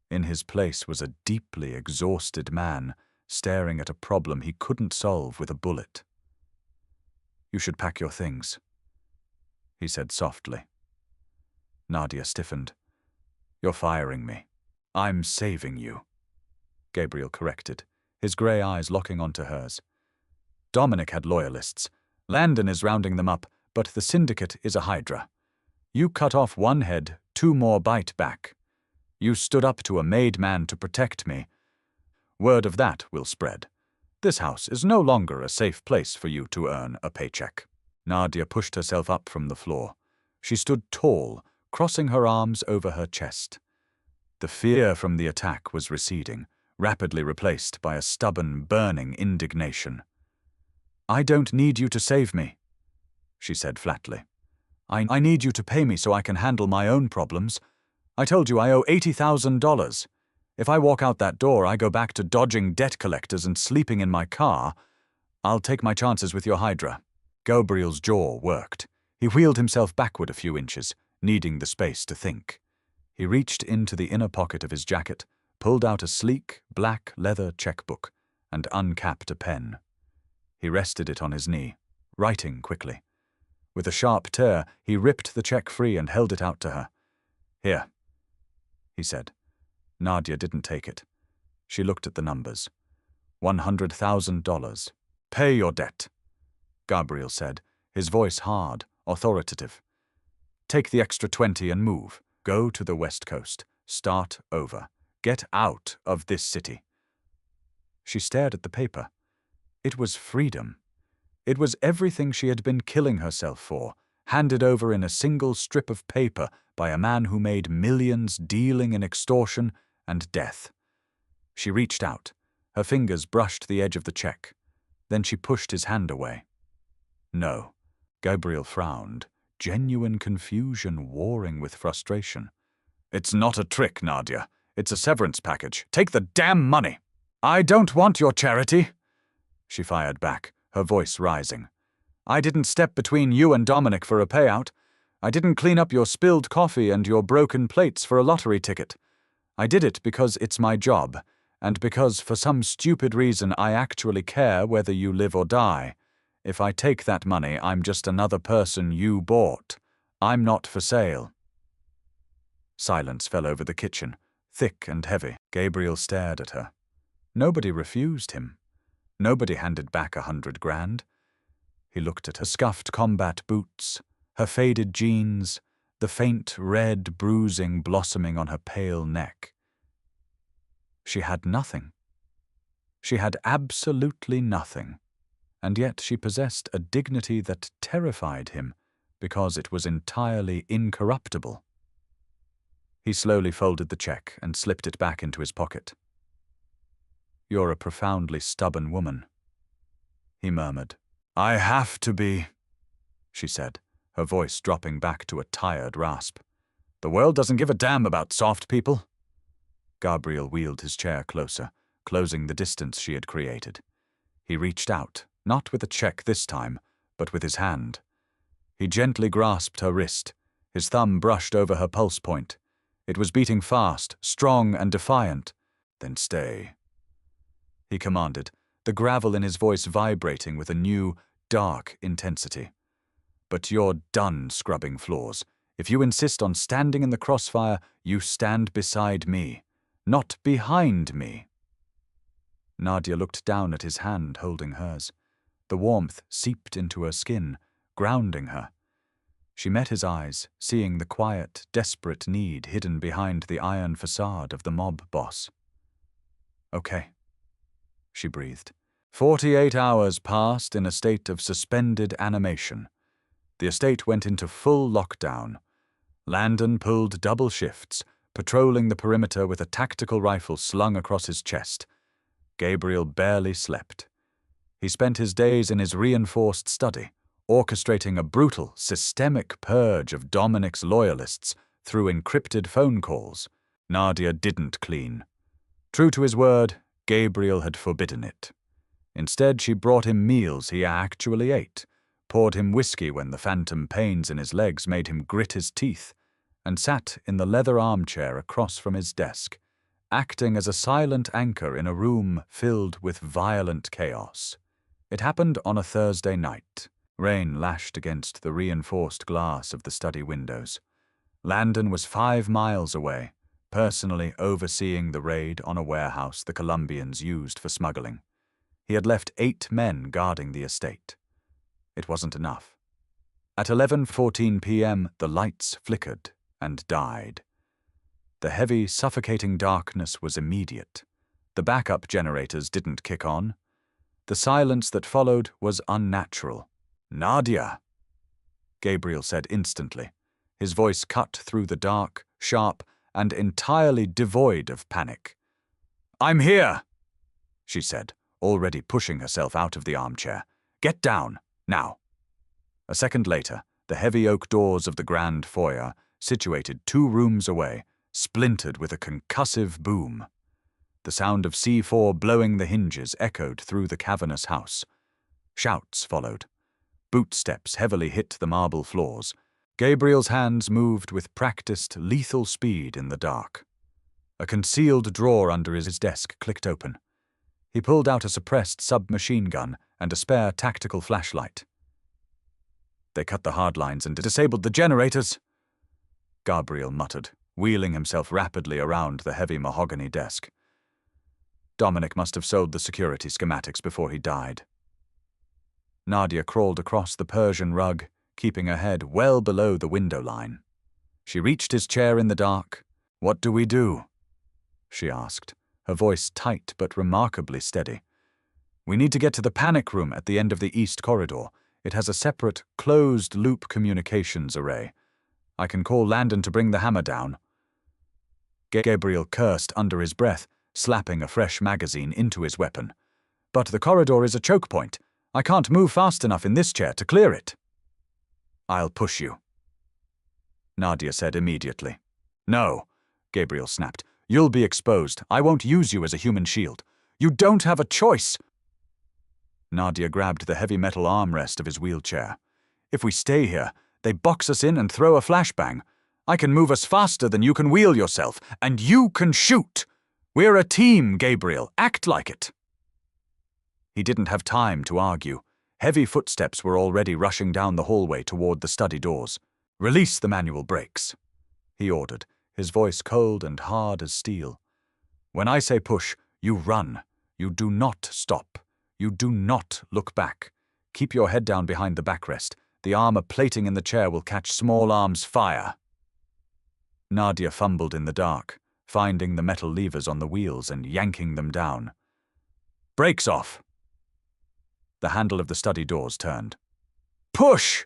In his place was a deeply exhausted man, staring at a problem he couldn't solve with a bullet. You should pack your things, he said softly. Nadia stiffened. You're firing me. I'm saving you, Gabriel corrected, his grey eyes locking onto hers. Dominic had loyalists. Landon is rounding them up, but the syndicate is a hydra. You cut off one head, 2 more bite back. You stood up to a Maid man to protect me. Word of that will spread. This house is no longer a safe place for you to earn a paycheck. Nadia pushed herself up from the floor. She stood tall, crossing her arms over her chest. The fear from the attack was receding, rapidly replaced by a stubborn, burning indignation. I don't need you to save me, she said flatly. I need you to pay me so I can handle my own problems. I told you I owe $80,000. If I walk out that door, I go back to dodging debt collectors and sleeping in my car. I'll take my chances with your hydra. Gabriel's jaw worked. He wheeled himself backward a few inches, needing the space to think. He reached into the inner pocket of his jacket, pulled out a sleek, black leather checkbook, and uncapped a pen. He rested it on his knee, writing quickly. With a sharp tear, he ripped the check free and held it out to her. Here, he said. Nadia didn't take it. She looked at the numbers. $100,000. Pay your debt, Gabriel said, his voice hard, authoritative. Take the extra 20 and move. Go to the West Coast. Start over. Get out of this city. She stared at the paper. It was freedom. It was everything she had been killing herself for, handed over in a single strip of paper by a man who made millions dealing in extortion and death. She reached out. Her fingers brushed the edge of the check. Then she pushed his hand away. No. Gabriel frowned, genuine confusion warring with frustration. It's not a trick, Nadia. It's a severance package. Take the damn money. I don't want your charity, she fired back, her voice rising. I didn't step between you and Dominic for a payout. I didn't clean up your spilled coffee and your broken plates for a lottery ticket. I did it because it's my job, and because for some stupid reason I actually care whether you live or die. If I take that money, I'm just another person you bought. I'm not for sale. Silence fell over the kitchen, thick and heavy. Gabriel stared at her. Nobody refused him. Nobody handed back $100,000. He looked at her scuffed combat boots, her faded jeans, the faint red bruising blossoming on her pale neck. She had nothing. She had absolutely nothing, and yet she possessed a dignity that terrified him because it was entirely incorruptible. He slowly folded the check and slipped it back into his pocket. You're a profoundly stubborn woman, he murmured. I have to be, she said, her voice dropping back to a tired rasp. The world doesn't give a damn about soft people. Gabriel wheeled his chair closer, closing the distance she had created. He reached out, not with a check this time, but with his hand. He gently grasped her wrist. His thumb brushed over her pulse point. It was beating fast, strong and defiant. Then stay, he commanded, the gravel in his voice vibrating with a new, dark intensity. But you're done scrubbing floors. If you insist on standing in the crossfire, you stand beside me, not behind me. Nadia looked down at his hand holding hers. The warmth seeped into her skin, grounding her. She met his eyes, seeing the quiet, desperate need hidden behind the iron facade of the mob boss. "Okay," she breathed. 48 hours passed in a state of suspended animation. The estate went into full lockdown. Landon pulled double shifts, patrolling the perimeter with a tactical rifle slung across his chest. Gabriel barely slept. He spent his days in his reinforced study, orchestrating a brutal, systemic purge of Dominic's loyalists through encrypted phone calls. Nadia didn't clean. True to his word, Gabriel had forbidden it. Instead, she brought him meals he actually ate, poured him whiskey when the phantom pains in his legs made him grit his teeth, and sat in the leather armchair across from his desk, acting as a silent anchor in a room filled with violent chaos. It happened on a Thursday night. Rain lashed against the reinforced glass of the study windows. Landon was 5 miles away, personally overseeing the raid on a warehouse the Colombians used for smuggling. He had left 8 men guarding the estate. It wasn't enough. At 11:14 p.m., the lights flickered and died. The heavy, suffocating darkness was immediate. The backup generators didn't kick on. The silence that followed was unnatural. "Nadia," Gabriel said instantly, his voice cut through the dark, sharp, and entirely devoid of panic. "I'm here," she said, already pushing herself out of the armchair. "Get down, now." A second later, the heavy oak doors of the grand foyer, situated 2 rooms away, splintered with a concussive boom. The sound of C4 blowing the hinges echoed through the cavernous house. Shouts followed. Bootsteps heavily hit the marble floors. Gabriel's hands moved with practiced, lethal speed in the dark. A concealed drawer under his desk clicked open. He pulled out a suppressed submachine gun and a spare tactical flashlight. "They cut the hard lines and disabled the generators," Gabriel muttered, wheeling himself rapidly around the heavy mahogany desk. Dominic must have sold the security schematics before he died. Nadia crawled across the Persian rug, keeping her head well below the window line. She reached his chair in the dark. "What do we do?" she asked, her voice tight but remarkably steady. "We need to get to the panic room at the end of the east corridor. It has a separate, closed-loop communications array. I can call Landon to bring the hammer down." Gabriel cursed under his breath, slapping a fresh magazine into his weapon. "But the corridor is a choke point. I can't move fast enough in this chair to clear it." "I'll push you," Nadia said immediately. "No," Gabriel snapped. "You'll be exposed. I won't use you as a human shield. You don't have a choice." Nadia grabbed the heavy metal armrest of his wheelchair. "If we stay here, they box us in and throw a flashbang. I can move us faster than you can wheel yourself, and you can shoot. We're a team, Gabriel. Act like it." He didn't have time to argue. Heavy footsteps were already rushing down the hallway toward the study doors. "Release the manual brakes," he ordered, his voice cold and hard as steel. "When I say push, you run. You do not stop. You do not look back. Keep your head down behind the backrest. The armor plating in the chair will catch small arms fire." Nadia fumbled in the dark, finding the metal levers on the wheels and yanking them down. "Brakes off." The handle of the study doors turned. "Push!"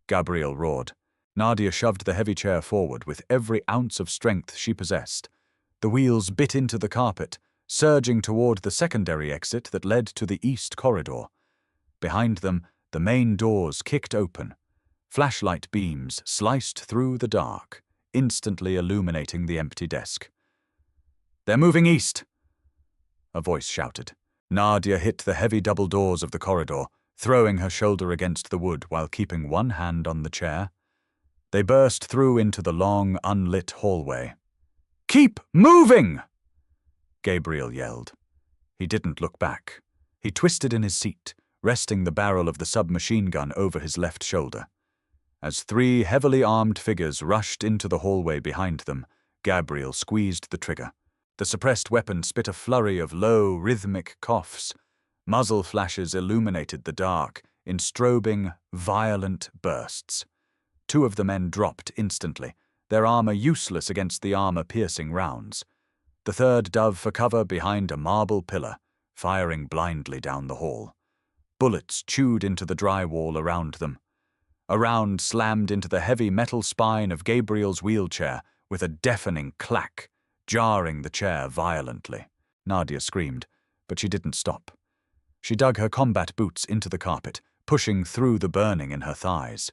Gabriel roared. Nadia shoved the heavy chair forward with every ounce of strength she possessed. The wheels bit into the carpet, surging toward the secondary exit that led to the east corridor. Behind them, the main doors kicked open. Flashlight beams sliced through the dark, instantly illuminating the empty desk. "They're moving east," a voice shouted. Nadia hit the heavy double doors of the corridor, throwing her shoulder against the wood while keeping one hand on the chair. They burst through into the long, unlit hallway. "Keep moving!" Gabriel yelled. He didn't look back. He twisted in his seat, resting the barrel of the submachine gun over his left shoulder. As 3 heavily armed figures rushed into the hallway behind them, Gabriel squeezed the trigger. The suppressed weapon spit a flurry of low, rhythmic coughs. Muzzle flashes illuminated the dark in strobing, violent bursts. Two of the men dropped instantly, their armor useless against the armor-piercing rounds. The third dove for cover behind a marble pillar, firing blindly down the hall. Bullets chewed into the drywall around them. A round slammed into the heavy metal spine of Gabriel's wheelchair with a deafening clack, jarring the chair violently. Nadia screamed, but she didn't stop. She dug her combat boots into the carpet, pushing through the burning in her thighs.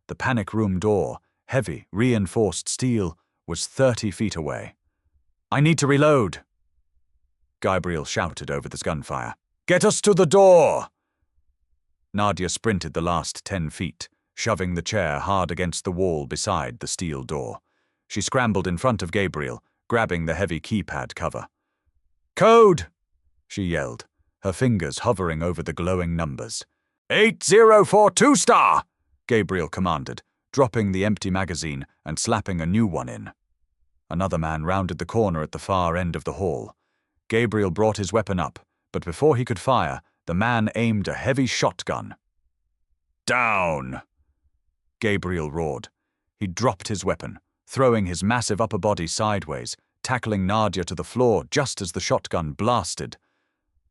The panic room door, heavy, reinforced steel, was 30 feet away. "I need to reload!" Gabriel shouted over the gunfire. "Get us to the door!" Nadia sprinted the last 10 feet, shoving the chair hard against the wall beside the steel door. She scrambled in front of Gabriel, grabbing the heavy keypad cover. "Code!" she yelled, her fingers hovering over the glowing numbers. 8042 star! Gabriel commanded, dropping the empty magazine and slapping a new one in. Another man rounded the corner at the far end of the hall. Gabriel brought his weapon up, but before he could fire, the man aimed a heavy shotgun. "Down!" Gabriel roared. He dropped his weapon, throwing his massive upper body sideways, tackling Nadia to the floor just as the shotgun blasted.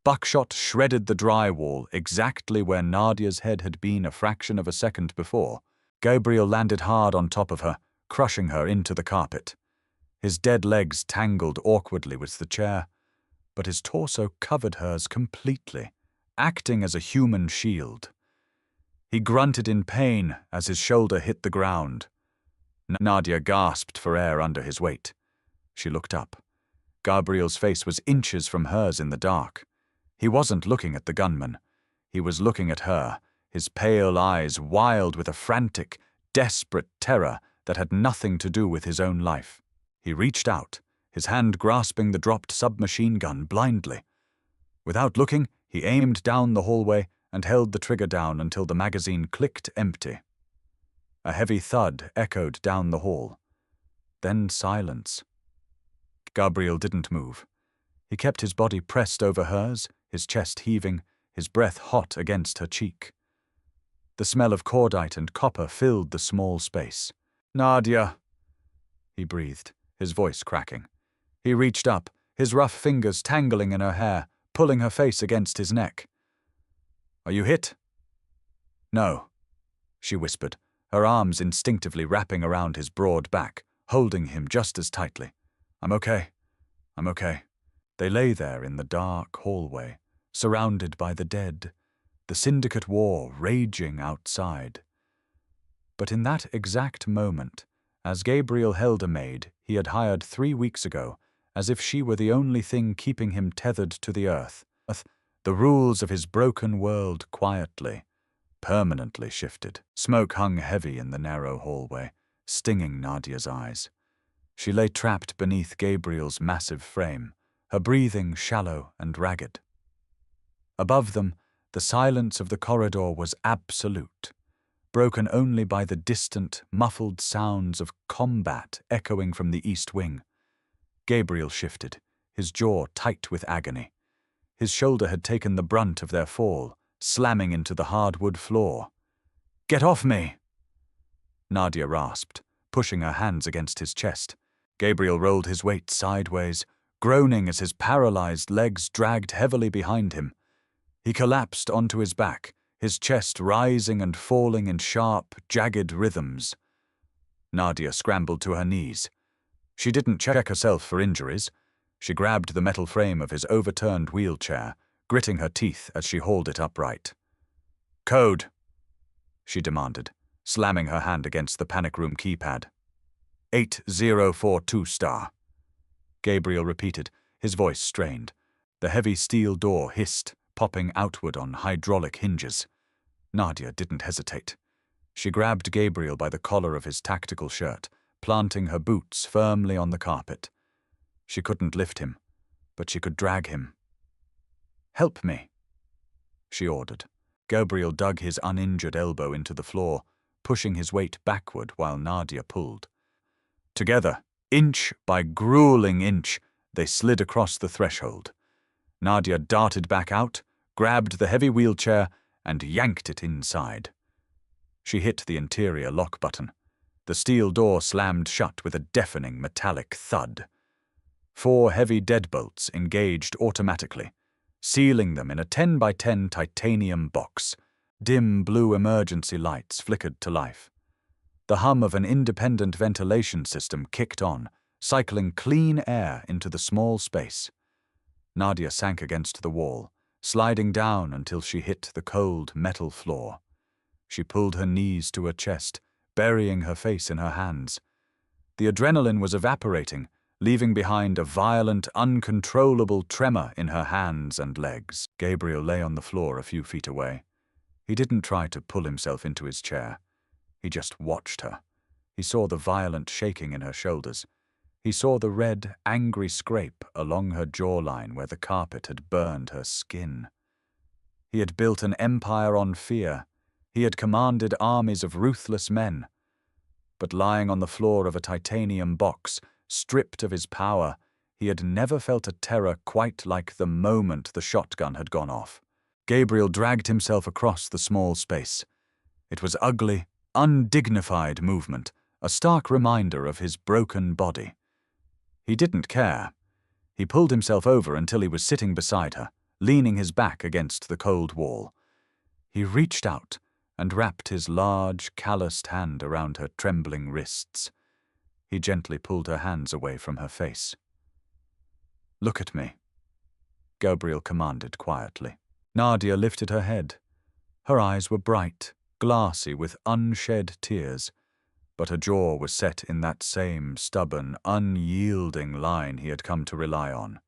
Buckshot shredded the drywall exactly where Nadia's head had been a fraction of a second before. Gabriel landed hard on top of her, crushing her into the carpet. His dead legs tangled awkwardly with the chair, but his torso covered hers completely, acting as a human shield. He grunted in pain as his shoulder hit the ground. Nadia gasped for air under his weight. She looked up. Gabriel's face was inches from hers in the dark. He wasn't looking at the gunman. He was looking at her, his pale eyes wild with a frantic, desperate terror that had nothing to do with his own life. He reached out, his hand grasping the dropped submachine gun blindly. Without looking, he aimed down the hallway and held the trigger down until the magazine clicked empty. A heavy thud echoed down the hall. Then silence. Gabriel didn't move. He kept his body pressed over hers, his chest heaving, his breath hot against her cheek. The smell of cordite and copper filled the small space. "Nadia," he breathed, his voice cracking. He reached up, his rough fingers tangling in her hair, pulling her face against his neck. "Are you hit?" "No," she whispered, her arms instinctively wrapping around his broad back, holding him just as tightly. I'm okay. They lay there in the dark hallway, surrounded by the dead, the syndicate war raging outside. But in that exact moment, as Gabriel held a maid he had hired 3 weeks ago, as if she were the only thing keeping him tethered to the earth, the rules of his broken world quietly, permanently shifted. Smoke hung heavy in the narrow hallway, stinging Nadia's eyes. She lay trapped beneath Gabriel's massive frame, her breathing shallow and ragged. Above them, the silence of the corridor was absolute, broken only by the distant, muffled sounds of combat echoing from the east wing. Gabriel shifted, his jaw tight with agony. His shoulder had taken the brunt of their fall, slamming into the hardwood floor. "Get off me!" Nadia rasped, pushing her hands against his chest. Gabriel rolled his weight sideways, groaning as his paralyzed legs dragged heavily behind him. He collapsed onto his back, his chest rising and falling in sharp, jagged rhythms. Nadia scrambled to her knees. She didn't check herself for injuries. She grabbed the metal frame of his overturned wheelchair, gritting her teeth as she hauled it upright. "Code," she demanded, slamming her hand against the panic room keypad. 8042 star. Gabriel repeated, his voice strained. The heavy steel door hissed, popping outward on hydraulic hinges. Nadia didn't hesitate. She grabbed Gabriel by the collar of his tactical shirt, planting her boots firmly on the carpet. She couldn't lift him, but she could drag him. "Help me," she ordered. Gabriel dug his uninjured elbow into the floor, pushing his weight backward while Nadia pulled. Together, inch by grueling inch, they slid across the threshold. Nadia darted back out, grabbed the heavy wheelchair, and yanked it inside. She hit the interior lock button. The steel door slammed shut with a deafening metallic thud. 4 heavy deadbolts engaged automatically, sealing them in a 10 by 10 titanium box. Dim blue emergency lights flickered to life. The hum of an independent ventilation system kicked on, cycling clean air into the small space. Nadia sank against the wall, sliding down until she hit the cold metal floor. She pulled her knees to her chest, burying her face in her hands. The adrenaline was evaporating, leaving behind a violent, uncontrollable tremor in her hands and legs. Gabriel lay on the floor a few feet away. He didn't try to pull himself into his chair. He just watched her. He saw the violent shaking in her shoulders. He saw the red, angry scrape along her jawline where the carpet had burned her skin. He had built an empire on fear. He had commanded armies of ruthless men. But lying on the floor of a titanium box, stripped of his power, he had never felt a terror quite like the moment the shotgun had gone off. Gabriel dragged himself across the small space. It was ugly, undignified movement, a stark reminder of his broken body. He didn't care. He pulled himself over until he was sitting beside her, leaning his back against the cold wall. He reached out and wrapped his large, calloused hand around her trembling wrists. He gently pulled her hands away from her face. "Look at me," Gabriel commanded quietly. Nadia lifted her head. Her eyes were bright, glassy with unshed tears, but her jaw was set in that same stubborn, unyielding line he had come to rely on.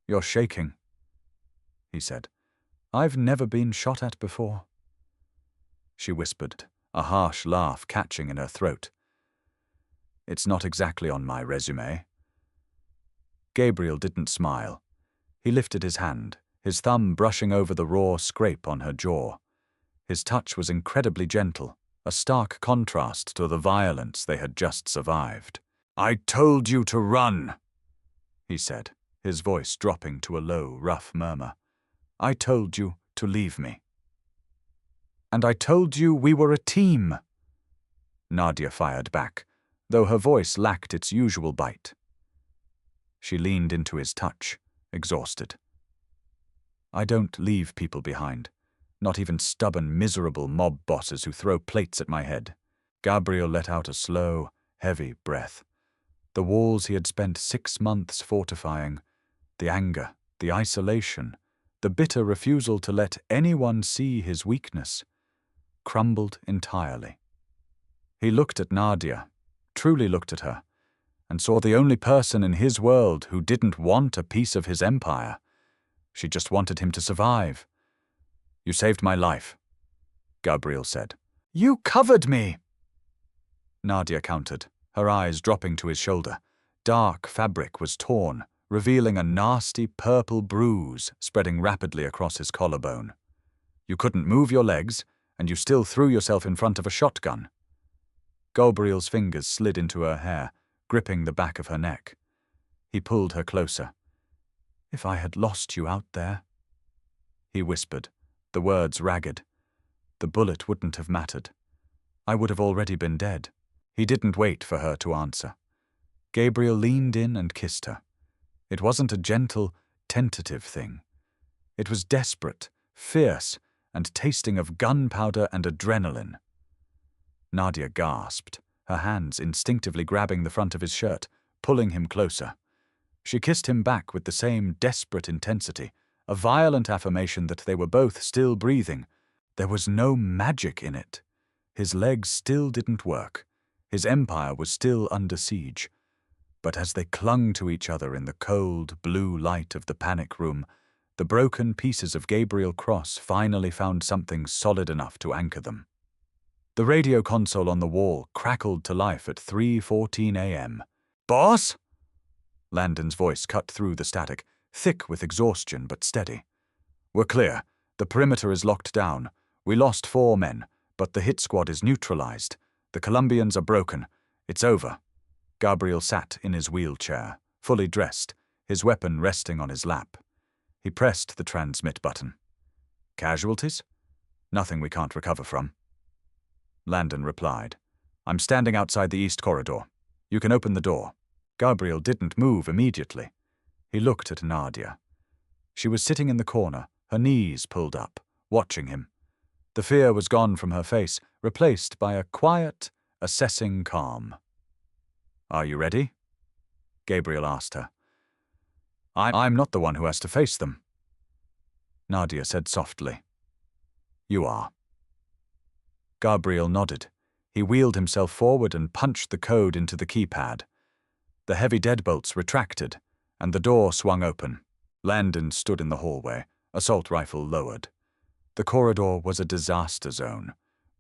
"You're shaking," he said. "I've never been shot at before." She whispered, a harsh laugh catching in her throat. "It's not exactly on my resume." Gabriel didn't smile. He lifted his hand, his thumb brushing over the raw scrape on her jaw. His touch was incredibly gentle, a stark contrast to the violence they had just survived. "I told you to run," he said, his voice dropping to a low, rough murmur. "I told you to leave me." "And I told you we were a team," Nadia fired back, though her voice lacked its usual bite. She leaned into his touch, exhausted. "I don't leave people behind. Not even stubborn, miserable mob bosses who throw plates at my head." Gabriel let out a slow, heavy breath. The walls he had spent 6 months fortifying, the anger, the isolation, the bitter refusal to let anyone see his weakness, crumbled entirely. He looked at Nadia, truly looked at her, and saw the only person in his world who didn't want a piece of his empire. She just wanted him to survive. "You saved my life," Gabriel said. "You covered me," Nadia countered, her eyes dropping to his shoulder. Dark fabric was torn, revealing a nasty purple bruise spreading rapidly across his collarbone. "You couldn't move your legs, and you still threw yourself in front of a shotgun." Gabriel's fingers slid into her hair, gripping the back of her neck. He pulled her closer. "If I had lost you out there," he whispered, the words ragged, "the bullet wouldn't have mattered. I would have already been dead." He didn't wait for her to answer. Gabriel leaned in and kissed her. It wasn't a gentle, tentative thing. It was desperate, fierce, and tasting of gunpowder and adrenaline. Nadia gasped, her hands instinctively grabbing the front of his shirt, pulling him closer. She kissed him back with the same desperate intensity, a violent affirmation that they were both still breathing. There was no magic in it. His legs still didn't work. His empire was still under siege. But as they clung to each other in the cold, blue light of the panic room, the broken pieces of Gabriel Cross finally found something solid enough to anchor them. The radio console on the wall crackled to life at 3:14 a.m. "Boss?" Landon's voice cut through the static, thick with exhaustion but steady. "We're clear. The perimeter is locked down. We lost 4 men, but the hit squad is neutralized. The Colombians are broken. It's over." Gabriel sat in his wheelchair, fully dressed, his weapon resting on his lap. He pressed the transmit button. "Casualties? Nothing we can't recover from." Landon replied. I'm standing outside the east corridor. You can open the door. Gabriel didn't move immediately. He looked at Nadia. She was sitting in the corner, her knees pulled up, watching him. The fear was gone from her face, replaced by a quiet, assessing calm. Are you ready? Gabriel asked her. I'm not the one who has to face them. Nadia said softly. You are. Gabriel nodded. He wheeled himself forward and punched the code into the keypad. The heavy deadbolts retracted, and the door swung open. Landon stood in the hallway, assault rifle lowered. The corridor was a disaster zone.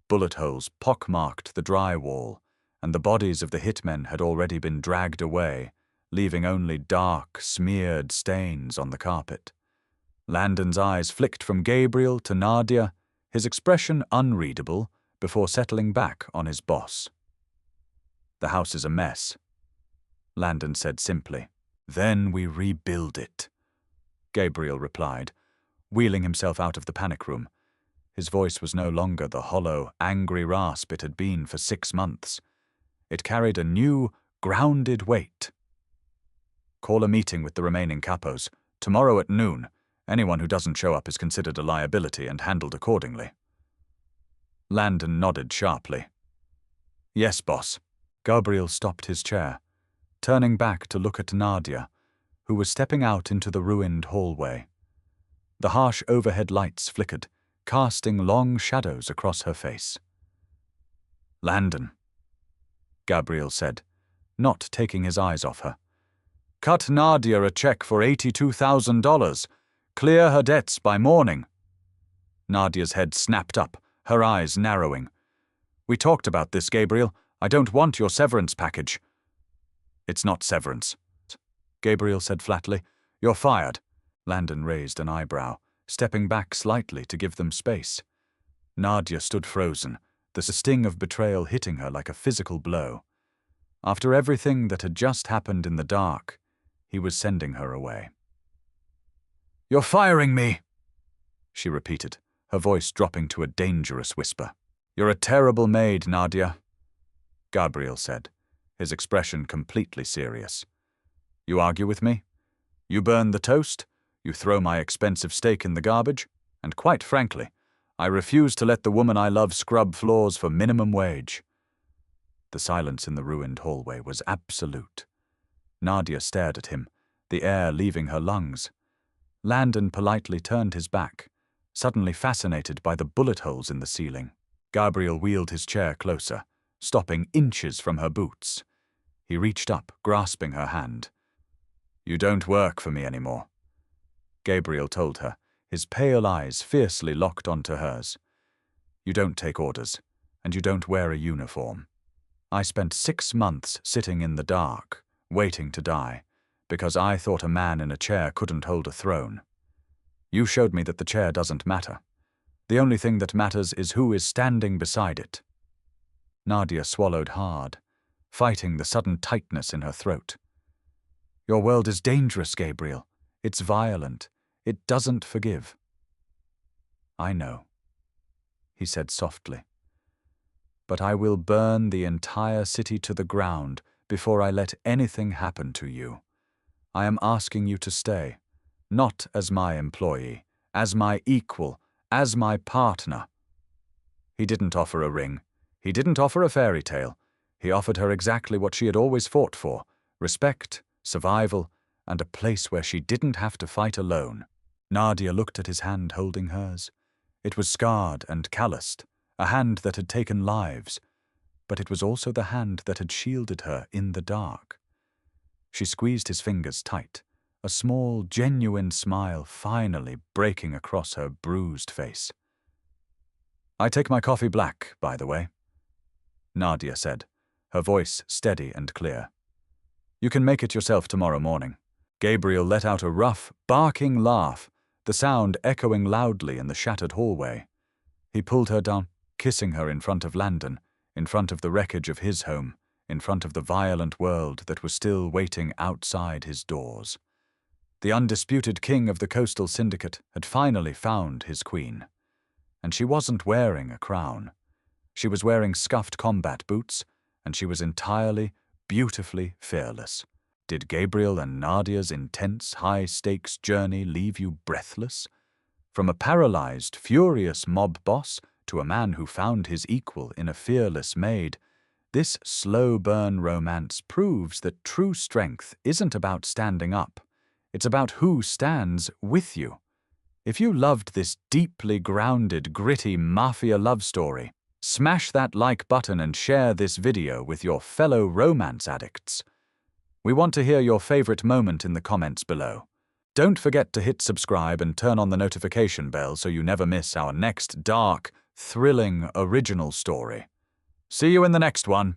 Bullet holes pockmarked the dry wall, and the bodies of the hitmen had already been dragged away, leaving only dark, smeared stains on the carpet. Landon's eyes flicked from Gabriel to Nadia, his expression unreadable, before settling back on his boss. The house is a mess, Landon said simply. Then we rebuild it, Gabriel replied, wheeling himself out of the panic room. His voice was no longer the hollow, angry rasp it had been for 6 months. It carried a new, grounded weight. Call a meeting with the remaining capos. Tomorrow at noon. Anyone who doesn't show up is considered a liability and handled accordingly. Landon nodded sharply. Yes, boss. Gabriel stopped his chair, turning back to look at Nadia, who was stepping out into the ruined hallway. The harsh overhead lights flickered, casting long shadows across her face. Landon, Gabriel said, not taking his eyes off her. Cut Nadia a check for $82,000. Clear her debts by morning. Nadia's head snapped up, her eyes narrowing. We talked about this, Gabriel. I don't want your severance package. It's not severance, Gabriel said flatly. You're fired. Landon raised an eyebrow, stepping back slightly to give them space. Nadia stood frozen, the sting of betrayal hitting her like a physical blow. After everything that had just happened in the dark, he was sending her away. You're firing me, she repeated, her voice dropping to a dangerous whisper. You're a terrible maid, Nadia, Gabriel said, his expression completely serious. You argue with me? You burn the toast? You throw my expensive steak in the garbage? And quite frankly, I refuse to let the woman I love scrub floors for minimum wage. The silence in the ruined hallway was absolute. Nadia stared at him, the air leaving her lungs. Landon politely turned his back, suddenly fascinated by the bullet holes in the ceiling. Gabriel wheeled his chair closer, stopping inches from her boots. He reached up, grasping her hand. You don't work for me anymore, Gabriel told her, his pale eyes fiercely locked onto hers. You don't take orders, and you don't wear a uniform. I spent 6 months sitting in the dark, waiting to die, because I thought a man in a chair couldn't hold a throne. You showed me that the chair doesn't matter. The only thing that matters is who is standing beside it. Nadia swallowed hard, fighting the sudden tightness in her throat. Your world is dangerous, Gabriel. It's violent. It doesn't forgive. I know, he said softly. But I will burn the entire city to the ground before I let anything happen to you. I am asking you to stay, not as my employee, as my equal, as my partner. He didn't offer a ring. He didn't offer a fairy tale. He offered her exactly what she had always fought for: respect, survival, and a place where she didn't have to fight alone. Nadia looked at his hand holding hers. It was scarred and calloused, a hand that had taken lives, but it was also the hand that had shielded her in the dark. She squeezed his fingers tight, a small, genuine smile finally breaking across her bruised face. I take my coffee black, by the way, Nadia said, her voice steady and clear. You can make it yourself tomorrow morning. Gabriel let out a rough, barking laugh, the sound echoing loudly in the shattered hallway. He pulled her down, kissing her in front of Landon, in front of the wreckage of his home, in front of the violent world that was still waiting outside his doors. The undisputed king of the coastal syndicate had finally found his queen. And she wasn't wearing a crown. She was wearing scuffed combat boots, and she was entirely, beautifully fearless. Did Gabriel and Nadia's intense, high-stakes journey leave you breathless? From a paralyzed, furious mob boss to a man who found his equal in a fearless maid, this slow-burn romance proves that true strength isn't about standing up. It's about who stands with you. If you loved this deeply grounded, gritty mafia love story, smash that like button and share this video with your fellow romance addicts. We want to hear your favorite moment in the comments below. Don't forget to hit subscribe and turn on the notification bell so you never miss our next dark, thrilling, original story. See you in the next one.